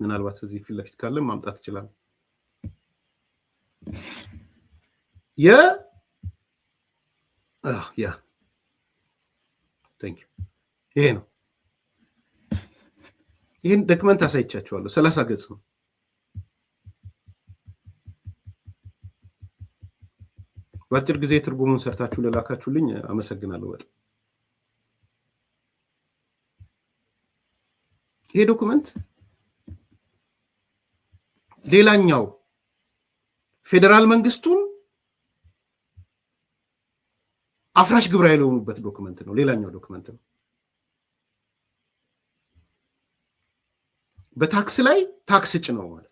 B: ምናልባት እዚህ ፊት ለፊት ካለም ማምጣት ይችላል። ይሄ ነው። ይህን ዶክመንት አሳይቻችኋለሁ። 30 ገጽ ነው። በአጭር ጊዜ ትርጉሙን ሰርታችሁ ለላካችሁልኝ አመሰግናለሁ በጣም። ይሄ ዶክመንት ሌላኛው ፌዴራል መንግስቱን አፍራሽ ግብረ ኃይል የሆኑበት ዶክመንት ነው። ሌላኛው ዶክመንት ነው። በታክስ ላይ ታክስ ጭነው ማለት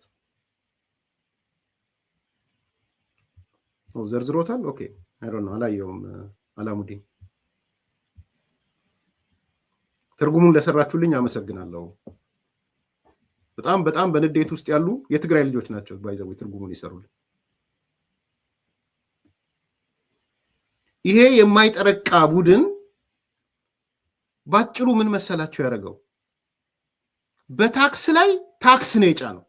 B: ነው። ዘርዝሮታል። ኦኬ አይ ዶንት ኖ አላየውም። አላሙዲን ትርጉሙን ለሰራችሁልኝ አመሰግናለሁ። በጣም በጣም በንዴት ውስጥ ያሉ የትግራይ ልጆች ናቸው ባይዘው ትርጉሙን ይሰሩልኝ። ይሄ የማይጠረቃ ቡድን ባጭሩ ምን መሰላችሁ ያደረገው? በታክስ ላይ ታክስ ነው የጫነው።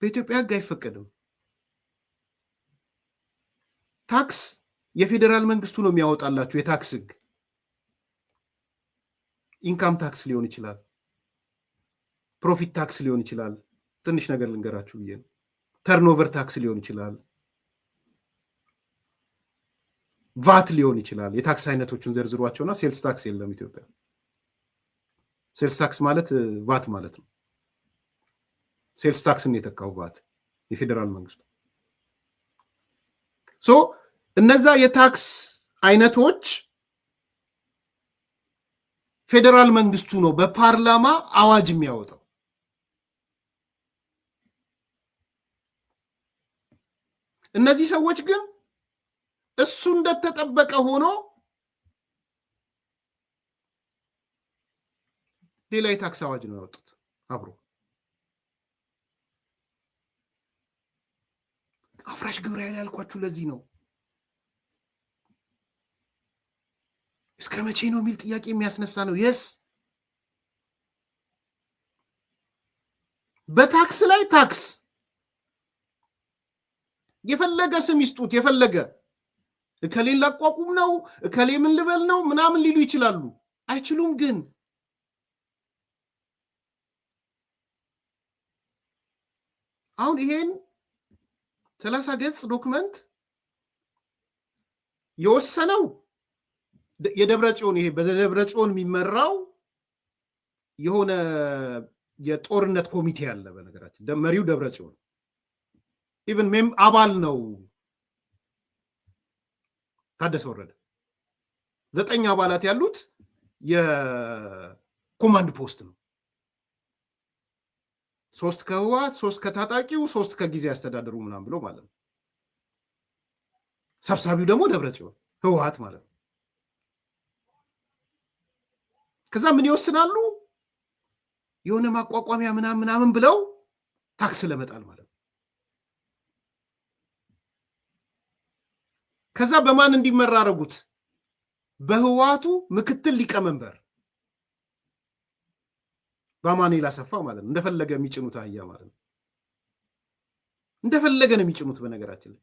B: በኢትዮጵያ ሕግ አይፈቀድም። ታክስ የፌዴራል መንግስቱ ነው የሚያወጣላችሁ የታክስ ሕግ። ኢንካም ታክስ ሊሆን ይችላል፣ ፕሮፊት ታክስ ሊሆን ይችላል። ትንሽ ነገር ልንገራችሁ ብዬ ነው። ተርኖቨር ታክስ ሊሆን ይችላል፣ ቫት ሊሆን ይችላል። የታክስ አይነቶችን ዘርዝሯቸውና ሴልስ ታክስ የለም ኢትዮጵያ። ሴልስ ታክስ ማለት ቫት ማለት ነው። ሴልስ ታክስን የተካው ቫት የፌዴራል መንግስቱ። ሶ እነዛ የታክስ አይነቶች ፌዴራል መንግስቱ ነው በፓርላማ አዋጅ የሚያወጣው። እነዚህ ሰዎች ግን እሱ እንደተጠበቀ ሆኖ ሌላ የታክስ አዋጅ ነው ያወጡት አብሮ። አፍራሽ ግብረ ኃይል ያልኳችሁ ለዚህ ነው። እስከ መቼ ነው የሚል ጥያቄ የሚያስነሳ ነው። የስ በታክስ ላይ ታክስ የፈለገ ስም ይስጡት፣ የፈለገ እከሌን ላቋቁም ነው እከሌ ምን ልበል ነው ምናምን ሊሉ ይችላሉ። አይችሉም። ግን አሁን ይሄን 30 ገጽ ዶክመንት የወሰነው የደብረ ጽዮን ይሄ በደብረ ጽዮን የሚመራው የሆነ የጦርነት ኮሚቴ አለ። በነገራችን መሪው ደብረ ጽዮን ኢቭን አባል ነው ታደሰ ወረደ። 9 አባላት ያሉት የኮማንድ ፖስት ነው። 3 ከህወሓት፣ 3 ከታጣቂው፣ 3 ከጊዜ ያስተዳደሩ ምናምን ብሎ ማለት ነው። ሰብሳቢው ደግሞ ደብረ ጽዮን ህወሓት ማለት ነው። ከዛ ምን ይወስናሉ? የሆነ ማቋቋሚያ ምናምን ብለው ታክስ ለመጣል ማለት ነው። ከዛ በማን እንዲመራ አደረጉት? በህወሓቱ ምክትል ሊቀመንበር በአማኑኤል አሰፋ ማለት ነው። እንደፈለገ የሚጭኑት አህያ ማለት ነው። እንደፈለገ ነው የሚጭኑት። በነገራችን ላይ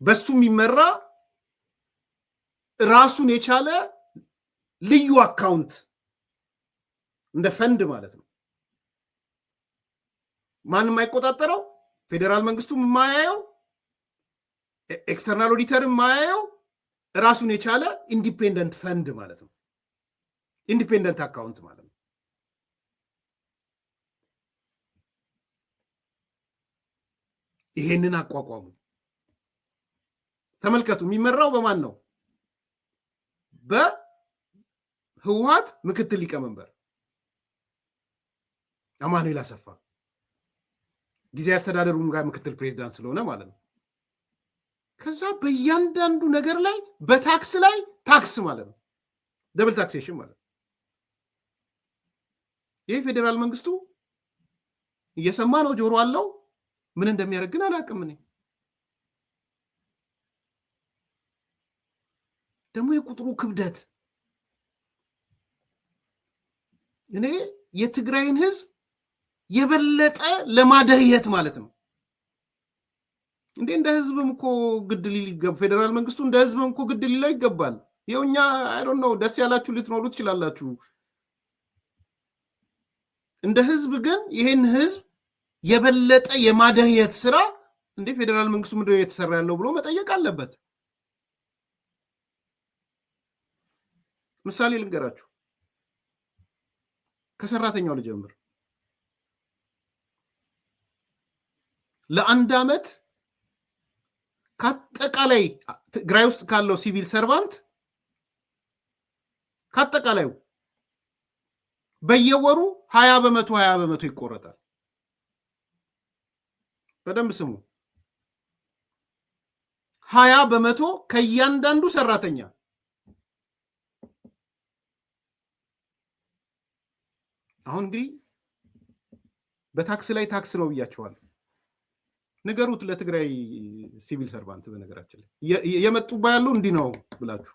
B: በሱ የሚመራ ራሱን የቻለ ልዩ አካውንት እንደ ፈንድ ማለት ነው። ማንም አይቆጣጠረው። ፌዴራል መንግስቱ የማያየው፣ ኤክስተርናል ኦዲተር የማያየው ራሱን የቻለ ኢንዲፔንደንት ፈንድ ማለት ነው። ኢንዲፔንደንት አካውንት ማለት ነው። ይሄንን አቋቋሙ። ተመልከቱ። የሚመራው በማን ነው? በህወሓት ምክትል ሊቀመንበር አማኑኤል አሰፋ፣ ጊዜ አስተዳደሩም ጋር ምክትል ፕሬዚዳንት ስለሆነ ማለት ነው። ከዛ በእያንዳንዱ ነገር ላይ በታክስ ላይ ታክስ ማለት ነው። ደብል ታክሴሽን ማለት ነው። ይህ ፌዴራል መንግስቱ እየሰማ ነው፣ ጆሮ አለው። ምን እንደሚያደርግን አላውቅም እኔ። ደግሞ የቁጥሩ ክብደት እኔ የትግራይን ህዝብ የበለጠ ለማደህየት ማለት ነው። እንደ ህዝብም እኮ ግድ ሊል ይገባል። ፌደራል መንግስቱ እንደ ህዝብም እኮ ግድ ሊለው ይገባል። ይኸውኛ አይ ዶንት ኖ ደስ ያላችሁ ልትኖሩ ትችላላችሁ። እንደ ህዝብ ግን ይሄን ህዝብ የበለጠ የማደህየት ስራ ፌደራል መንግስቱ ምንድነው እየተሰራ ያለው ብሎ መጠየቅ አለበት። ምሳሌ ልንገራችሁ። ከሰራተኛው ልጀምር። ለአንድ ዓመት ከአጠቃላይ ትግራይ ውስጥ ካለው ሲቪል ሰርቫንት ከአጠቃላዩ በየወሩ 20 በመቶ ይቆረጣል። በደንብ ስሙ። 20 በመቶ ከእያንዳንዱ ሰራተኛ። አሁን እንግዲህ በታክስ ላይ ታክስ ነው ብያቸዋለሁ። ንገሩት ለትግራይ ሲቪል ሰርቫንት። በነገራችን ላይ የመጡባ ያለው እንዲህ ነው ብላችሁ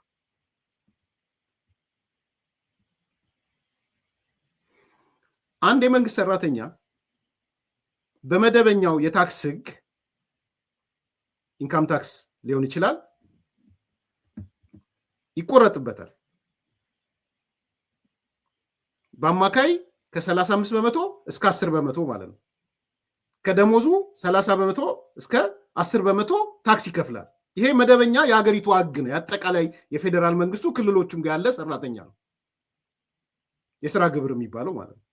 B: አንድ የመንግስት ሰራተኛ በመደበኛው የታክስ ህግ ኢንካም ታክስ ሊሆን ይችላል ይቆረጥበታል። በአማካይ ከ35 በመቶ እስከ 10 በመቶ ማለት ነው። ከደሞዙ 30 በመቶ እስከ 10 በመቶ ታክስ ይከፍላል። ይሄ መደበኛ የሀገሪቱ ህግ ነው። ያጠቃላይ የፌደራል መንግስቱ ክልሎቹም ጋር ያለ ሰራተኛ ነው። የስራ ግብር የሚባለው ማለት ነው።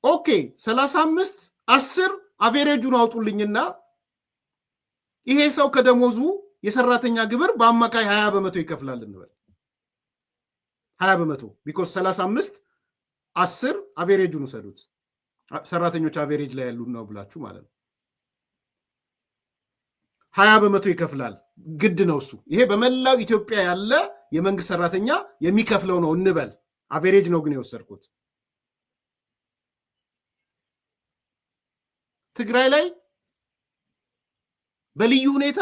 B: ኦኬ 35 10 አቬሬጁን አውጡልኝና ይሄ ሰው ከደሞዙ የሰራተኛ ግብር በአማካይ 20 በመቶ ይከፍላል እንበል። 20 በመቶ ቢኮዝ 35 10 አቬሬጁን ውሰዱት። ሰራተኞች አቬሬጅ ላይ ያሉ ነው ብላችሁ ማለት ነው። 20 በመቶ ይከፍላል። ግድ ነው እሱ። ይሄ በመላው ኢትዮጵያ ያለ የመንግስት ሰራተኛ የሚከፍለው ነው እንበል። አቬሬጅ ነው ግን የወሰድኩት። ትግራይ ላይ በልዩ ሁኔታ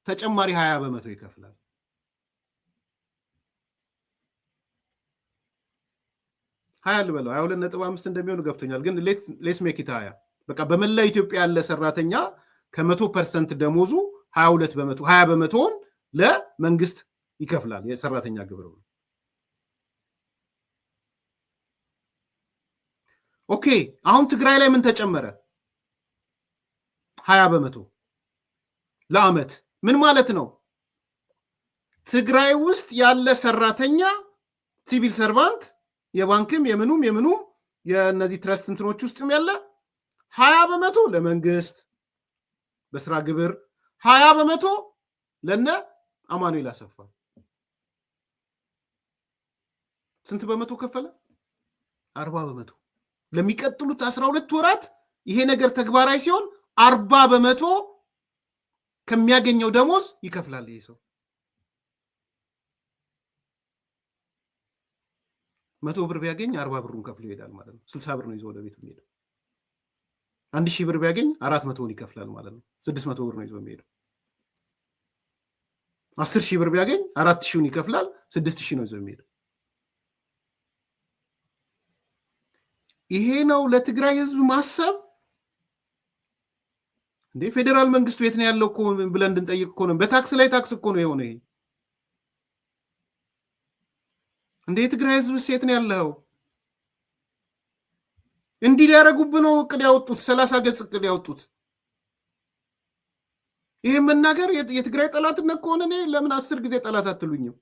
B: ተጨማሪ 20 በመቶ ይከፍላል። ሀያ ልበለው 22.5 እንደሚሆን ገብቶኛል። ግን ሌስ ሜክ ኢት 20 በቃ በመላ ኢትዮጵያ ያለ ሰራተኛ ከ100% ደሞዙ 22 በመቶ 20 በመቶውን ለመንግስት ይከፍላል የሰራተኛ ግብር። ኦኬ አሁን ትግራይ ላይ ምን ተጨመረ? 20 በመቶ ለአመት። ምን ማለት ነው? ትግራይ ውስጥ ያለ ሰራተኛ ሲቪል ሰርቫንት የባንክም የምኑም የነዚህ ትረስት እንትኖች ውስጥም ያለ 20 በመቶ ለመንግስት በስራ ግብር፣ 20 በመቶ ለነ አማኑኤል አሰፋ። ስንት በመቶ ከፈለ? 40 በመቶ። ለሚቀጥሉት 12 ወራት ይሄ ነገር ተግባራዊ ሲሆን 40 በመቶ ከሚያገኘው ደሞዝ ይከፍላል ይሄ ሰው። 100 ብር ቢያገኝ 40 ብሩን ከፍሎ ይሄዳል ማለት ነው። 60 ብር ነው ይዞ ወደ ቤቱ የሚሄደው። 1000 ብር ቢያገኝ 400ን ይከፍላል ማለት ነው። 600 ብር ነው ይዞ የሚሄደው። 10,000 ብር ቢያገኝ 4,000ን ይከፍላል። 6,000 ነው ይዞ የሚሄደው። ይሄ ነው ለትግራይ ህዝብ ማሰብ። ፌደራል መንግስቱ የት ነው ያለው እኮ ብለን እንድንጠይቅ እኮ ነው። በታክስ ላይ ታክስ እኮ ነው የሆነ ይሄ። የትግራይ ህዝብ ሴት ነው ያለው። እንዲህ ሊያረጉብህ ነው እቅድ ያወጡት። 30 ገጽ እቅድ ያወጡት። ይሄ መናገር የትግራይ ጠላትነት ከሆነ እኔ ለምን 10 ጊዜ ጠላት አትሉኝም?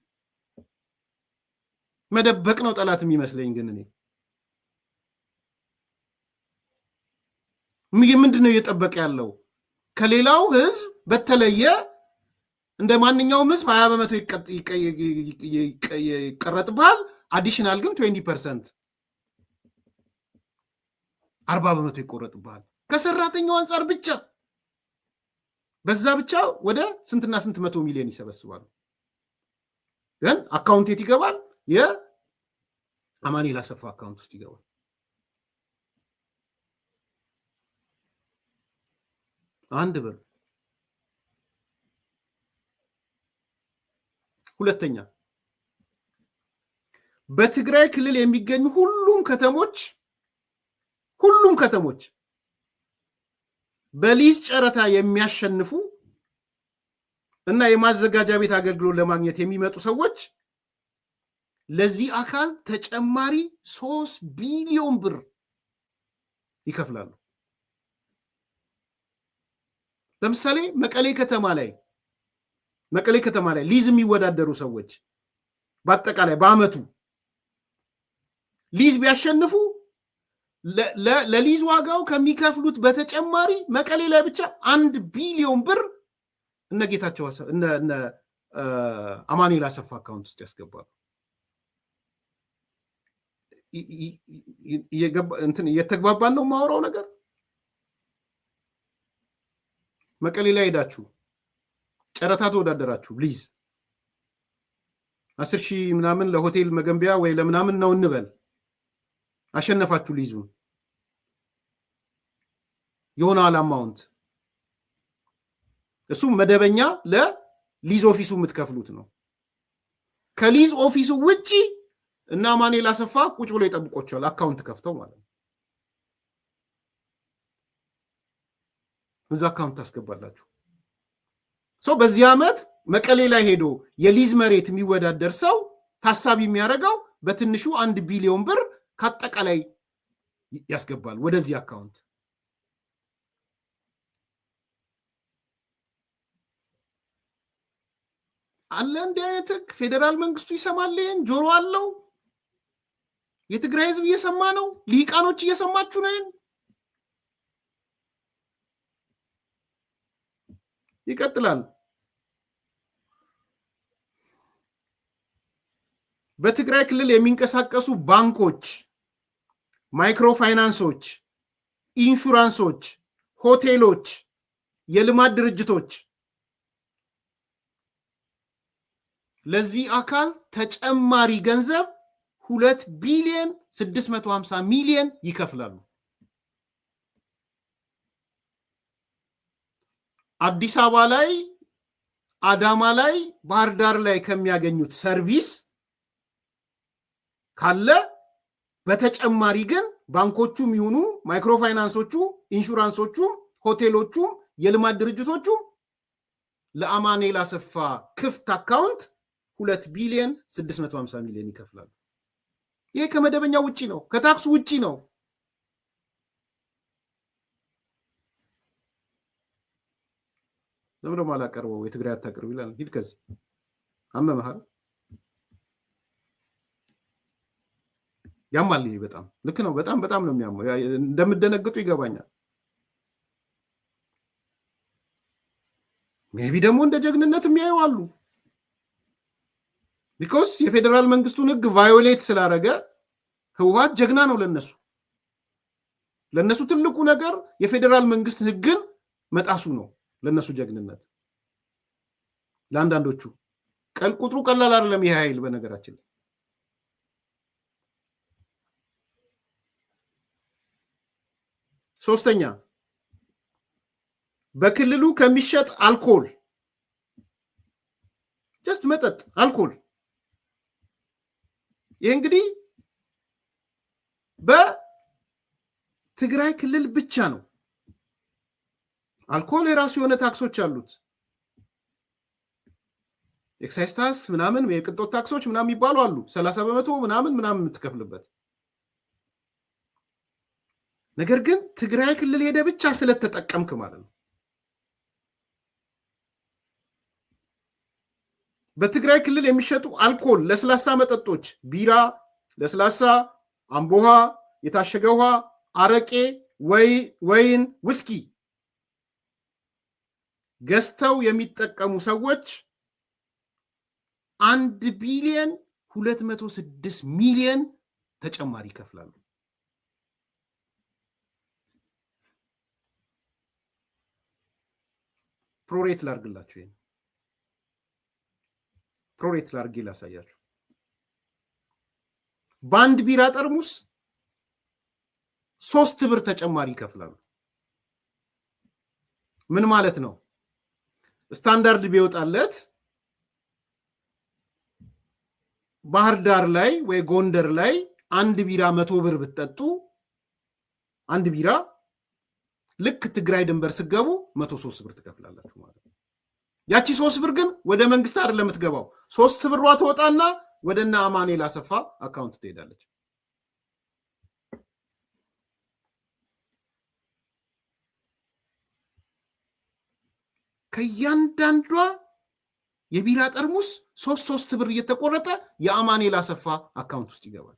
B: መደበቅ ነው ጠላት የሚመስለኝ። ግን እኔ ምንድነው እየጠበቀ ያለው? ከሌላው ህዝብ በተለየ እንደ ማንኛውም ህዝብ 20 በመቶ ይቀረጥብሃል። አዲሽናል ግን 20% 40 በመቶ ይቆረጥብሃል። ከሰራተኛው አንጻር ብቻ በዛ ብቻ ወደ ስንትና ስንት 100 ሚሊዮን ይሰበስባሉ። ግን አካውንት የት ይገባል? የአማኑኤል አሰፋ አካውንት ውስጥ ይገባል። አንድ ብር ሁለተኛ በትግራይ ክልል የሚገኙ ሁሉም ከተሞች በሊዝ ጨረታ የሚያሸንፉ እና የማዘጋጃ ቤት አገልግሎት ለማግኘት የሚመጡ ሰዎች ለዚህ አካል ተጨማሪ 3 ቢሊዮን ብር ይከፍላሉ። ለምሳሌ መቀሌ ከተማ ላይ ሊዝ የሚወዳደሩ ሰዎች በአጠቃላይ በአመቱ ሊዝ ቢያሸንፉ ለሊዝ ዋጋው ከሚከፍሉት በተጨማሪ መቀሌ ላይ ብቻ 1 ቢሊዮን ብር እነ ጌታቸው እነ አማኑኤል አሰፋ አካውንት ውስጥ ያስገባሉ። እየተግባባን ነው የማወራው ነገር። መቀሌ ላይ ሄዳችሁ ጨረታ ተወዳደራችሁ ሊዝ 10,000 ምናምን ለሆቴል መገንቢያ ወይ ለምናምን ነው እንበል፣ አሸነፋችሁ ሊዙን የሆነ አላማውንት እሱ መደበኛ ለሊዝ ኦፊሱ የምትከፍሉት ነው። ከሊዝ ኦፊሱ ውጪ እና አማኑኤል አሰፋ ቁጭ ብሎ ይጠብቆቻል አካውንት ከፍተው ማለት ነው። እዛ አካውንት ታስገባላችሁ። በዚህ ዓመት መቀሌ ላይ ሄዶ የሊዝ መሬት የሚወዳደር ሰው ታሳቢ የሚያደርገው በትንሹ 1 ቢሊዮን ብር ከአጠቃላይ ያስገባል ወደዚህ አካውንት። አለ እንዲህ አይነት ፌዴራል መንግስቱ ይሰማል፣ ጆሮ አለው። የትግራይ ህዝብ እየሰማ ነው። ሊቃኖች እየሰማችሁ ነው። ይቀጥላል። በትግራይ ክልል የሚንቀሳቀሱ ባንኮች፣ ማይክሮ ፋይናንሶች፣ ኢንሹራንሶች፣ ሆቴሎች፣ የልማት ድርጅቶች ለዚህ አካል ተጨማሪ ገንዘብ 2 ቢሊዮን 650 ሚሊዮን ይከፍላሉ። አዲስ አበባ ላይ፣ አዳማ ላይ፣ ባህር ዳር ላይ ከሚያገኙት ሰርቪስ ካለ በተጨማሪ ግን ባንኮቹም ይሁኑ ማይክሮ ፋይናንሶቹ፣ ኢንሹራንሶቹ፣ ሆቴሎቹ፣ የልማት ድርጅቶቹ ለአማኑኤል አሰፋ ክፍት አካውንት 2 ቢሊዮን 650 ሚሊዮን ይከፍላሉ። ይሄ ከመደበኛ ውጪ ነው፣ ከታክሱ ውጪ ነው። ለምን ደግሞ አላቀርበው? የትግራይ አታቅርብ ይላል። ሂድ ከዚህ አመመሃል። ያማል። ይሄ በጣም ልክ ነው። በጣም ነው የሚያመው። እንደምደነግጡ ይገባኛል። ሜቢ ደግሞ እንደ ጀግንነት የሚያዩ አሉ። ቢኮዝ የፌዴራል መንግስቱን ህግ ቫዮሌት ስላደረገ ህወሓት ጀግና ነው ለነሱ ትልቁ ነገር የፌዴራል መንግስት ህግን መጣሱ ነው ለነሱ ጀግንነት። ለአንዳንዶቹ ቁጥሩ ቀላል አይደለም ይሄ ኃይል። በነገራችን ላይ ሶስተኛ በክልሉ ከሚሸጥ አልኮል፣ ጀስት መጠጥ አልኮል፣ ይህ እንግዲህ በትግራይ ክልል ብቻ ነው። አልኮል የራሱ የሆነ ታክሶች አሉት። ኤክሳይዝ ታክስ ምናምን፣ የቅንጦት ታክሶች ምናምን የሚባሉ አሉ። 30% ምናምን የምትከፍልበት ነገር ግን ትግራይ ክልል ሄደ ብቻ ስለተጠቀምክ ማለት ነው። በትግራይ ክልል የሚሸጡ አልኮል፣ ለስላሳ መጠጦች፣ ቢራ፣ ለስላሳ፣ አምቦ ውሃ፣ የታሸገ ውሃ፣ አረቄ፣ ወይን፣ ውስኪ ገዝተው የሚጠቀሙ ሰዎች 1 ቢሊዮን 206 ሚሊዮን ተጨማሪ ይከፍላሉ። ፕሮሬት ላርግላችሁ። ይሄን ፕሮሬት ላርግ ላሳያችሁ። በአንድ ቢራ ጠርሙስ 3 ብር ተጨማሪ ይከፍላሉ። ምን ማለት ነው? ስታንዳርድ ቢወጣለት ባህር ዳር ላይ ወይ ጎንደር ላይ አንድ ቢራ 100 ብር ብትጠጡ አንድ ቢራ ልክ ትግራይ ድንበር ስገቡ 103 ብር ትከፍላላችሁ ማለት ነው። ያቺ 3 ብር ግን ወደ መንግስት አይደለም የምትገባው። 3 ብሯ ትወጣና ወደና አማኑኤል አሰፋ አካውንት ትሄዳለች። ከያንዳንዷ የቢራ ጠርሙስ 3 ብር እየተቆረጠ የአማኑኤል አሰፋ አካውንት ውስጥ ይገባል።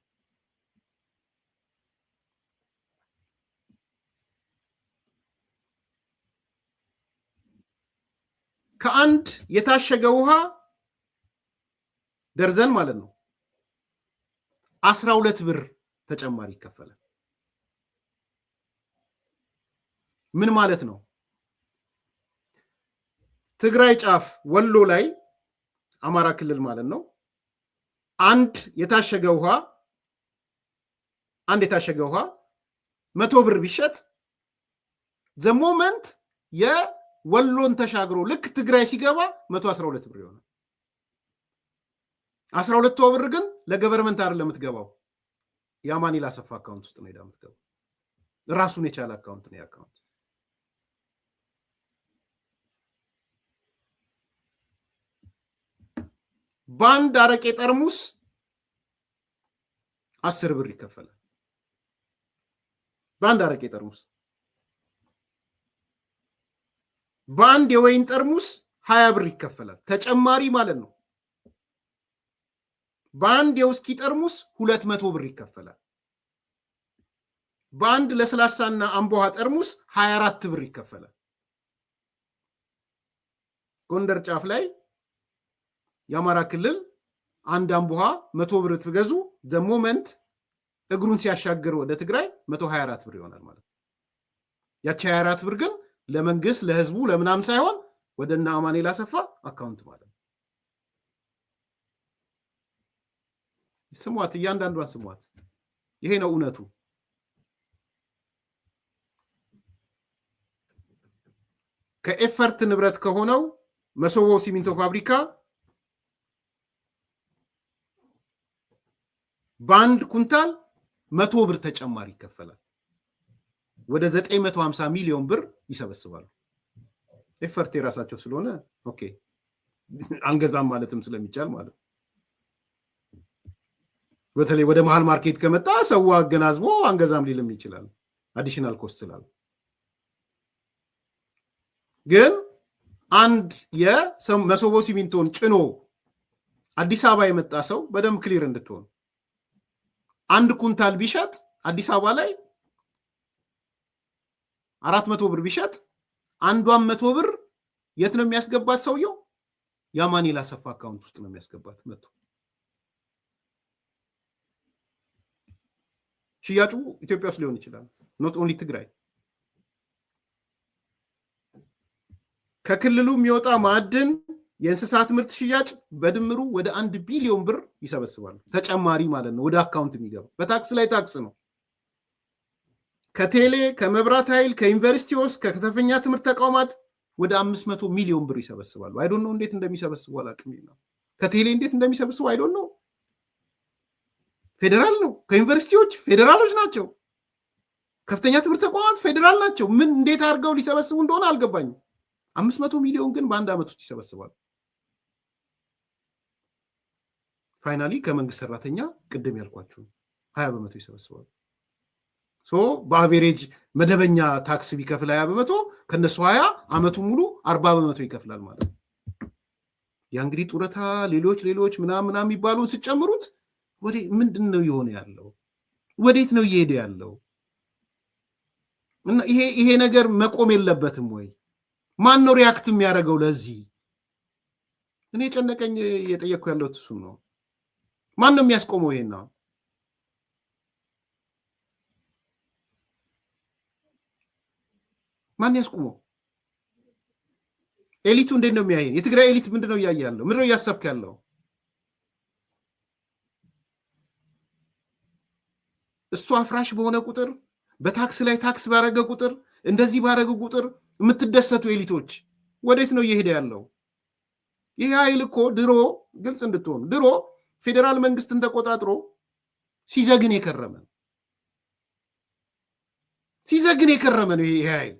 B: ከአንድ የታሸገ ውሃ ደርዘን ማለት ነው 12 ብር ተጨማሪ ይከፈላል። ምን ማለት ነው? ትግራይ ጫፍ ወሎ ላይ አማራ ክልል ማለት ነው አንድ የታሸገ ውሃ 100 ብር ቢሸጥ ዘ ሞመንት የወሎን ተሻግሮ ልክ ትግራይ ሲገባ 112 ብር ይሆናል። 12 ብር ግን ለገቨርመንት አይደለም የምትገባው፣ የአማኑኤል አሰፋ አካውንት ውስጥ ነው ሄዳ የምትገባው። ራሱን የቻለ አካውንት ነው ያካውንት። በአንድ አረቄ ጠርሙስ 10 ብር ይከፈላል። በአንድ አረቄ ጠርሙስ። በአንድ የወይን ጠርሙስ 20 ብር ይከፈላል ተጨማሪ ማለት ነው። በአንድ የውስኪ ጠርሙስ 200 ብር ይከፈላል። በአንድ ለስላሳና አምቦሃ ጠርሙስ 24 ብር ይከፈላል። ጎንደር ጫፍ ላይ የአማራ ክልል አንድ አምቦሃ 100 ብር ትገዙ ዘ ሞመንት እግሩን ሲያሻግር ወደ ትግራይ 124 ብር ይሆናል ማለት ነው። ያቺ 24 ብር ግን ለመንግስት ለህዝቡ ለምናም ሳይሆን ወደና አማኑኤል አሰፋ አካውንት ማለት ነው። ስሟት፣ እያንዳንዷን ስሟት። ይሄ ነው እውነቱ። ከኤፈርት ንብረት ከሆነው መሰቦ ሲሚንቶ ፋብሪካ በአንድ ኩንታል 100 ብር ተጨማሪ ይከፈላል። ወደ 950 ሚሊዮን ብር ይሰበስባሉ። ኤፈርት የራሳቸው ስለሆነ ኦኬ አንገዛም ማለትም ስለሚቻል ማለት። በተለይ ወደ መሃል ማርኬት ከመጣ ሰው አገናዝቦ አንገዛም ሊልም ይችላል፣ አዲሽናል ኮስት ስላለ። ግን አንድ የመሰቦ ሲሚንቶን ጭኖ አዲስ አበባ የመጣ ሰው በደንብ ክሊር እንድትሆን አንድ ኩንታል ቢሸጥ አዲስ አበባ ላይ 400 ብር ቢሸጥ አንዷን 100 ብር የት ነው የሚያስገባት ሰውየው? የአማኑኤል አሰፋ አካውንት ውስጥ ነው የሚያስገባት። መጥቶ ሽያጩ ኢትዮጵያ ውስጥ ሊሆን ይችላል፣ ኖት ኦንሊ ትግራይ። ከክልሉ የሚወጣ ማዕድን የእንስሳት ምርት ሽያጭ በድምሩ ወደ 1 ቢሊዮን ብር ይሰበስባሉ። ተጨማሪ ማለት ነው ወደ አካውንት የሚገባ። በታክስ ላይ ታክስ ነው። ከቴሌ፣ ከመብራት ኃይል፣ ከዩኒቨርሲቲዎች፣ ከከፍተኛ ትምህርት ተቋማት ወደ 500 ሚሊዮን ብር ይሰበስባሉ። አይ ዶንት ኖ እንዴት እንደሚሰበስቡ አላውቅም። ከቴሌ እንዴት እንደሚሰበስቡ አይ ዶንት ኖ። ፌዴራል ነው። ከዩኒቨርሲቲዎች ፌዴራሎች ናቸው። ከፍተኛ ትምህርት ተቋማት ፌዴራል ናቸው። ምን እንዴት አድርገው ሊሰበስቡ እንደሆነ አልገባኝም። 500 ሚሊዮን ግን በአንድ ዓመት ውስጥ ይሰበስባሉ። ፋይናሊ ከመንግስት ሰራተኛ ቅድም ያልኳችሁ 20 በመቶ ይሰበስባሉ። በአቬሬጅ መደበኛ ታክስ ቢከፍል 20 በመቶ ከነሱ 20 ዓመቱ ሙሉ 40 በመቶ ይከፍላል ማለት ነው። ያ እንግዲህ ጡረታ ሌሎች ምናምን የሚባሉን ሲጨምሩት ወደ ምንድን ነው የሆነ ያለው? ወዴት ነው እየሄደ ያለው? እና ይሄ ነገር መቆም የለበትም ወይ? ማን ነው ሪያክት የሚያደርገው ለዚህ? እኔ ጨነቀኝ። እየጠየቅኩ ያለው እሱ ነው። ማን ነው የሚያስቆመው ይሄን? ማን ያስቆመው? ኤሊቱ እንዴት ነው የሚያየን? የትግራይ ኤሊት ምንድነው እያየ ያለው? ምንድነው እያሰብክ ያለው? እሱ አፍራሽ በሆነ ቁጥር፣ በታክስ ላይ ታክስ ባረገ ቁጥር፣ እንደዚህ ባረገ ቁጥር የምትደሰቱ ኤሊቶች ወዴት ነው እየሄደ ያለው? ይህ ኃይል እኮ ድሮ ግልጽ እንድትሆኑ ድሮ ፌዴራል መንግስትን ተቆጣጥሮ ሲዘግን የከረመ ነው ይሄ ኃይል።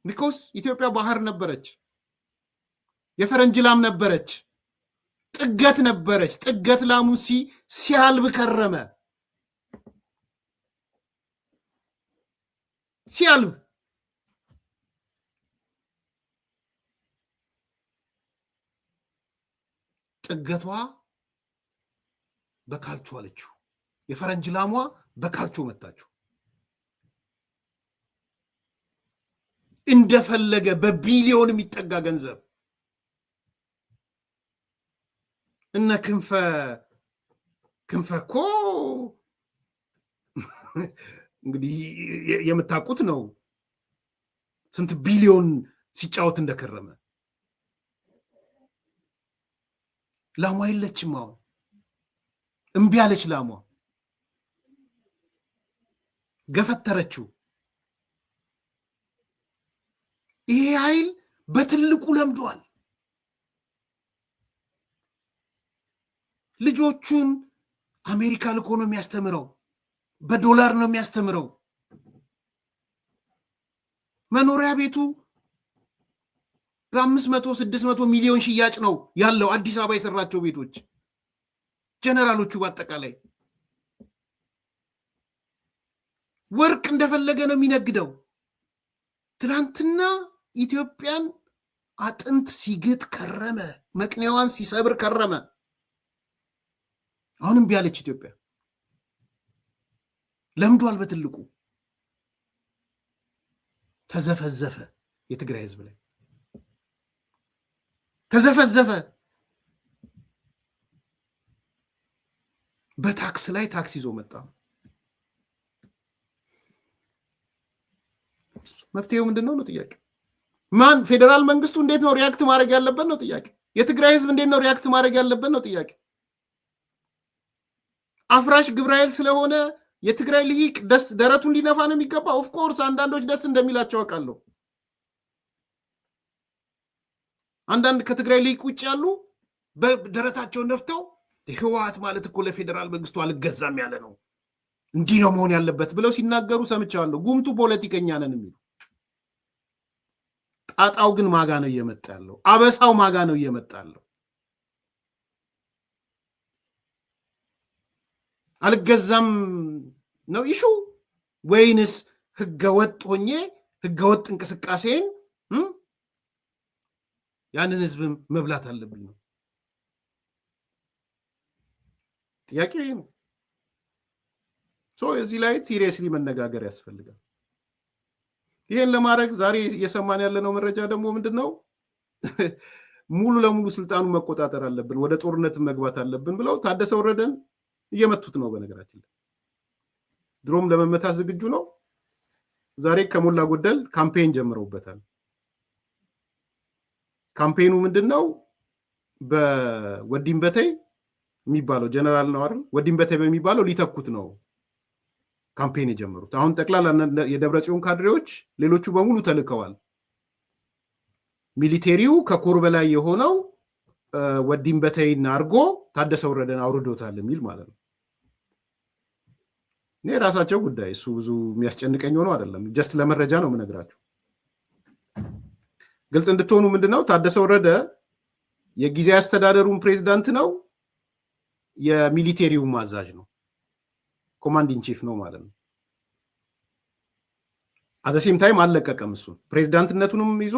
B: ቢኮዝ ኢትዮጵያ ባህር ነበረች፣ የፈረንጅ ላም ነበረች፣ ጥገት ነበረች። ጥገት ላሙን ሲያልብ ከረመ። ሲያልብ ጥገቷ በካልቾ አለችው፣ የፈረንጅ ላሟ በካልቾ መታችው። እንደፈለገ በቢሊዮን የሚጠጋ ገንዘብ እነ ክንፈ እኮ እንግዲህ የምታውቁት ነው ስንት ቢሊዮን ሲጫወት እንደከረመ። ላሟ የለችም። አሁን እምቢ አለች ላሟ፣ ገፈተረችው። ይሄ ኃይል በትልቁ ለምዷል። ልጆቹን አሜሪካ ልኮ ነው የሚያስተምረው፣ በዶላር ነው የሚያስተምረው። መኖሪያ ቤቱ በ500-600 ሚሊዮን ሽያጭ ነው ያለው። አዲስ አበባ የሰራቸው ቤቶች ጀነራሎቹ በአጠቃላይ ወርቅ እንደፈለገ ነው የሚነግደው። ትናንትና ኢትዮጵያን አጥንት ሲግጥ ከረመ፣ መቅኔዋን ሲሰብር ከረመ። አሁንም ቢያለች ኢትዮጵያ ለምዷል። በትልቁ ተዘፈዘፈ። የትግራይ ህዝብ ላይ ተዘፈዘፈ። በታክስ ላይ ታክስ ይዞ መጣ። መፍትሄው ምንድነው ነው ጥያቄ። ማን ፌዴራል መንግስቱ እንዴት ነው ሪያክት ማድረግ ያለበት ነው ጥያቄ። የትግራይ ህዝብ እንዴት ነው ሪያክት ማድረግ ያለበት ነው ጥያቄ። አፍራሽ ግብራኤል ስለሆነ የትግራይ ልሂቅ ደረቱን ሊነፋ ነው የሚገባ። ኦፍኮርስ አንዳንዶች ደስ እንደሚላቸው አውቃለሁ። አንዳንድ ከትግራይ ልሂቅ ውጭ ያሉ በደረታቸውን ነፍተው ህወሓት ማለት እኮ ለፌዴራል መንግስቱ አልገዛም ያለ ነው፣ እንዲህ ነው መሆን ያለበት ብለው ሲናገሩ ሰምቻለሁ። ጉምቱ ፖለቲከኛ ነን የሚሉ። ጣጣው ግን ማጋ ነው እየመጣ ያለው። አበሳው ማጋ ነው እየመጣ ያለው። አልገዛም ነው ኢሹ ወይንስ ህገወጥ ሆኜ ህገወጥ እንቅስቃሴን ያንን ህዝብም መብላት አለብኝ ነው ጥያቄ ነው። እዚህ ላይ ሲሪየስሊ መነጋገር ያስፈልጋል። ይሄን ለማድረግ ዛሬ እየሰማን ያለነው መረጃ ደግሞ ምንድነው? ሙሉ ለሙሉ ስልጣኑን መቆጣጠር አለብን፣ ወደ ጦርነት መግባት አለብን ብለው ታደሰ ወረደን እየመቱት ነው። በነገራችን ላይ ድሮም ለመመታት ዝግጁ ነው። ዛሬ ከሞላ ጎደል ካምፔን ጀምረውበታል። ካምፔኑ ምንድነው? በወዲም በተይ የሚባለው ጀነራል ነው አይደል? ወዲም በተይ በሚባለው ሊተኩት ነው ካምፔን የጀመሩት። አሁን ጠቅላላ የደብረጽዮን ካድሬዎች ሌሎቹ በሙሉ ተልከዋል። ሚሊቴሪው ከኮር በላይ የሆነው ወዲም በተይና አርጎ ታደሰ ወረደን አውርዶታል የሚል ማለት ነው። እኔ ራሳቸው ጉዳይ እሱ ብዙ የሚያስጨንቀኝ ሆኖ አይደለም። ጀስት ለመረጃ ነው የምነግራችሁ። ግልጽ እንድትሆኑ ምንድነው ታደሰ ወረደ የጊዜያዊ አስተዳደሩን ፕሬዝዳንት ነው፣ የሚሊቴሪው ማዛዥ ነው፣ ኮማንድ ኢን ቺፍ ነው ማለት ነው። አዘሴም ታይም አልለቀቀም። እሱ ፕሬዝዳንትነቱንም ይዞ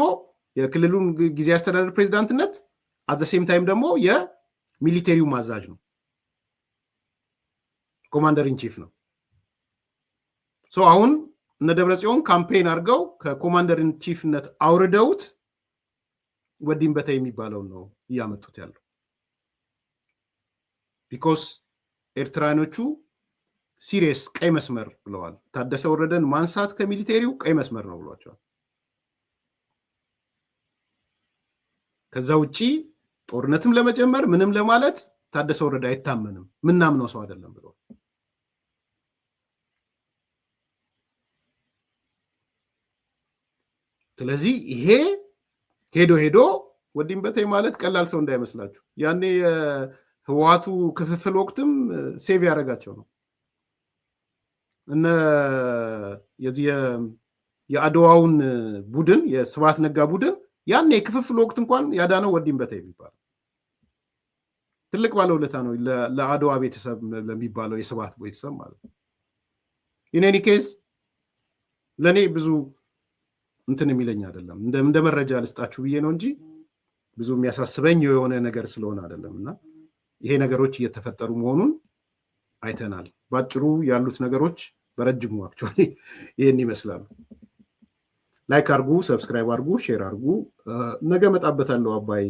B: የክልሉን ጊዜያዊ አስተዳደር ፕሬዝዳንትነት አዘሴም ታይም ደግሞ የሚሊቴሪው ማዛዥ ነው፣ ኮማንደር ኢን ቺፍ ነው። አሁን እነ ደብረጽዮን ካምፔን አድርገው ከኮማንደር ኢን ቺፍነት አውርደውት ወዲም በተይ የሚባለው ነው እያመጡት ያለው። ቢኮዝ ኤርትራኖቹ ሲሪየስ ቀይ መስመር ብለዋል። ታደሰ ወረደን ማንሳት ከሚሊቴሪው ቀይ መስመር ነው ብሏቸዋል። ከዛ ውጪ ጦርነትም ለመጀመር ምንም ለማለት ታደሰ ወረደ አይታመንም፣ ምናምነው ሰው አይደለም ብለዋል። ስለዚህ ይሄ ሄዶ ወዲም በተይ ማለት ቀላል ሰው እንዳይመስላችሁ። ያኔ ህወሓቱ ክፍፍል ወቅትም ሴቭ ያደረጋቸው ነው። እነ የዚህ የአድዋውን ቡድን የስብሐት ነጋ ቡድን ያኔ ክፍፍል ወቅት እንኳን ያዳነው ወዲም በተይ የሚባል ትልቅ ባለውለታ ነው ለአድዋ ቤተሰብ ለሚባለው የስብሐት ቤተሰብ ማለት ነው። ኢኔኒ ኬዝ ለኔ ብዙ እንትን የሚለኝ አይደለም። እንደ መረጃ ልስጣችሁ ብዬ ነው እንጂ ብዙ የሚያሳስበኝ የሆነ ነገር ስለሆነ አይደለምና ይሄ ነገሮች እየተፈጠሩ መሆኑን አይተናል። ባጭሩ ያሉት ነገሮች በረጅሙ አክቹአሊ ይሄን ይመስላሉ። ላይክ አርጉ፣ ሰብስክራይብ አርጉ፣ ሼር አርጉ። ነገ መጣበታለሁ። አባይ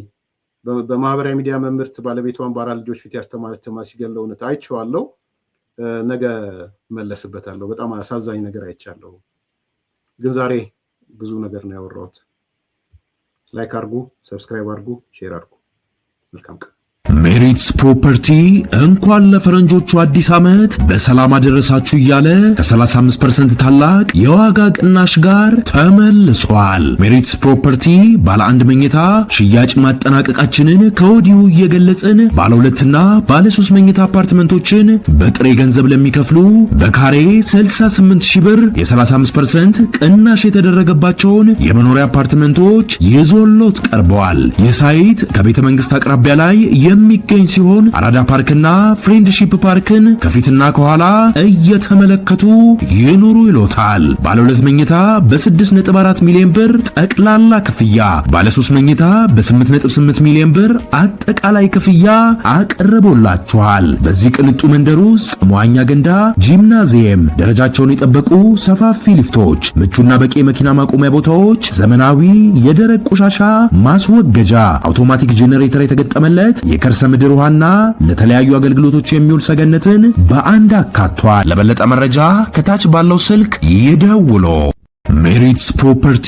B: በማህበራዊ ሚዲያ መምህርት ባለቤቷን በአራት ልጆች ፊት ያስተማረች ተማሪ ሲገለው እውነት አይቼዋለሁ። ነገ መለስበታለሁ። በጣም አሳዛኝ ነገር አይቻለሁ። ግን ዛሬ ብዙ ነገር ነው ያወራሁት። ላይክ አርጉ፣ ሰብስክራይብ አርጉ፣ ሼር አርጉ። መልካም ቀን።
A: ሜሪትስ ፕሮፐርቲ እንኳን ለፈረንጆቹ አዲስ ዓመት በሰላም አደረሳችሁ እያለ ከ35% ታላቅ የዋጋ ቅናሽ ጋር ተመልሷል። ሜሪትስ ፕሮፐርቲ ባለ 1 መኝታ ሽያጭ ማጠናቀቃችንን ከወዲሁ እየገለጽን ባለ 2ና ባለ 3 መኝታ አፓርትመንቶችን በጥሬ ገንዘብ ለሚከፍሉ በካሬ 68,000 ብር የ35% ቅናሽ የተደረገባቸውን የመኖሪያ አፓርትመንቶች ይዞሎት ቀርበዋል። ይህ ሳይት ከቤተ መንግስት አቅራቢያ ላይ የሚገኝ ሲሆን አራዳ ፓርክና ፍሬንድሺፕ ፓርክን ከፊትና ከኋላ እየተመለከቱ ይኑሩ ይሎታል። ባለ 2 መኝታ በ6.4 ሚሊዮን ብር ጠቅላላ ክፍያ፣ ባለ 3 መኝታ በ8.8 ሚሊዮን ብር አጠቃላይ ክፍያ አቅርቦላችኋል። በዚህ ቅንጡ መንደር ውስጥ መዋኛ ገንዳ፣ ጂምናዚየም፣ ደረጃቸውን የጠበቁ ሰፋፊ ሊፍቶች፣ ምቹና በቂ መኪና ማቆሚያ ቦታዎች፣ ዘመናዊ የደረቅ ቆሻሻ ማስወገጃ፣ አውቶማቲክ ጄኔሬተር የተገጠመለት የከርሰ ምድር ውሃና ለተለያዩ አገልግሎቶች የሚውል ሰገነትን በአንድ አካቷል። ለበለጠ መረጃ ከታች ባለው ስልክ ይደውሉ። ሜሪትስ ፕሮፐርቲ